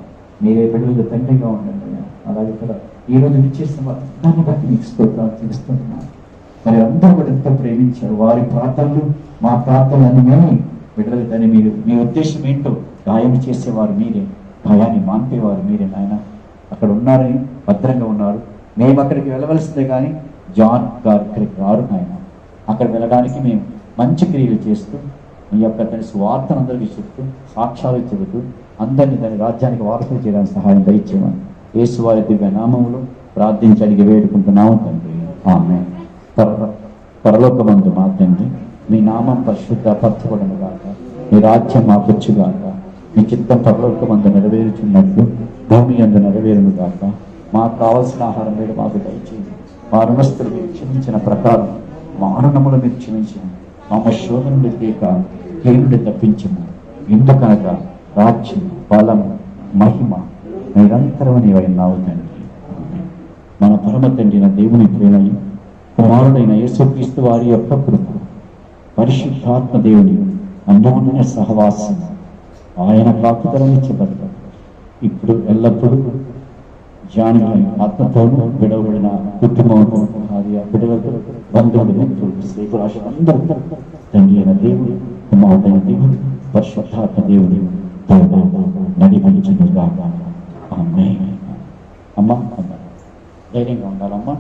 మీరే బిడ్డలకు తండ్రిగా ఉండండి అయ్యా. అలాగే ఇక్కడ ఈ రోజు ఇచ్చేసిన దాన్ని బట్టి మీకు స్తోత్రాలు తెలుస్తున్నాను. మరి అందరూ కూడా ఎంతో ప్రేమించారు. వారి ప్రార్థనలు మా ప్రార్థనలు మేము బిడ్డలకు దాన్ని మీరు మీ ఉద్దేశం ఏంటో గాయం చేసేవారు మీరే, భయాన్ని మాన్పేవారు మీరే నాయన. అక్కడ ఉన్నారని భద్రంగా ఉన్నారు. మేము అక్కడికి వెళ్ళవలసిందే కానీ జాన్ గారు ఇక్కడికి రారు నాయన. అక్కడ వెళ్ళడానికి మేము మంచి క్రియలు చేస్తూ మీ యొక్క దాని స్వార్థను అందరికీ చెప్తూ సాక్ష్యాలు చెబుతూ అందరినీ దాని రాజ్యానికి వారసులు చేయడానికి సహాయం దయచేయమని యేసు వారి దివ్య నామములో ప్రార్థించి అడిగి వేడుకుంటున్నాము తండ్రి. ఆమేన్. పరలోకమందు మా తండ్రి, మీ నామం పరిశుద్ధపరచబడును గాక, మీ రాజ్యం మాకొచ్చుగాక, మీ చిత్తం పరలోకమందు నెరవేరుచున్నట్లు భూమి యందు నెరవేరును గాక. మాకు కావలసిన ఆహారం మీరు మాకు దయచేయండి. మా రుణస్తులు మీరు క్షమించిన ప్రకారం మా రుణములు మీరు క్షమించిన మా శోధ నుండి తీక కీడుని తప్పించము. ఎందుకనగా రాజ్యం, బలము, మహిమ నిరంతరం నీవైనావు తండ్రి. మన పరమ తండ్రిన దేవుని ప్రేమయు కుమారుడైన యేసుక్రీస్తు వారి యొక్క కృప, పరిశుద్ధాత్మ దేవుని అన్యోన్య సహవాసం, ఆయన కాపుదలనిచ్చబడ్డ ఇప్పుడు ఎల్లప్పుడూ జానికి ఆత్మతోనూ విడవబడిన కుటుంబం భార్య బిడ్డలతో బంధువులు మిత్రులు శ్రీపురాశ అందరూ తండ్రి అయిన దేవుడు కుమారుడైన దేవుడు పరిశుద్ధాత్మ దేవుడు నడిపించుగా ఆమేన్. అమ్మా ధైర్యంగా ఉండాలమ్మా.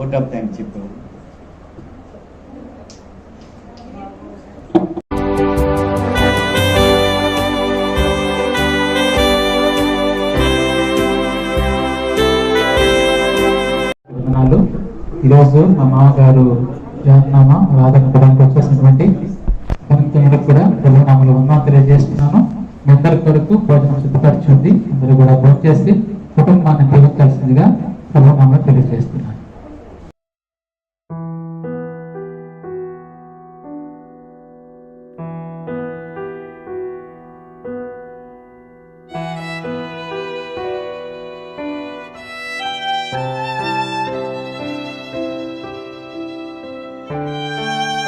ఓట్ ఆఫ్ థ్యాంక్స్ చెప్పు. ఈరోజు మా మామగారు జాతనామా రాధనపడానికి వచ్చేసినటువంటి కనుక కూడా తెలుగునామలు ఉందా తెలియజేస్తున్నాను. మీ అందరి కొరకు భోజనం సిద్ధపరిచింది. అందరూ కూడా భోజనం చేసి కుటుంబాన్ని దీవించాల్సిందిగా తెలుగునామా తెలియజేస్తున్నాను.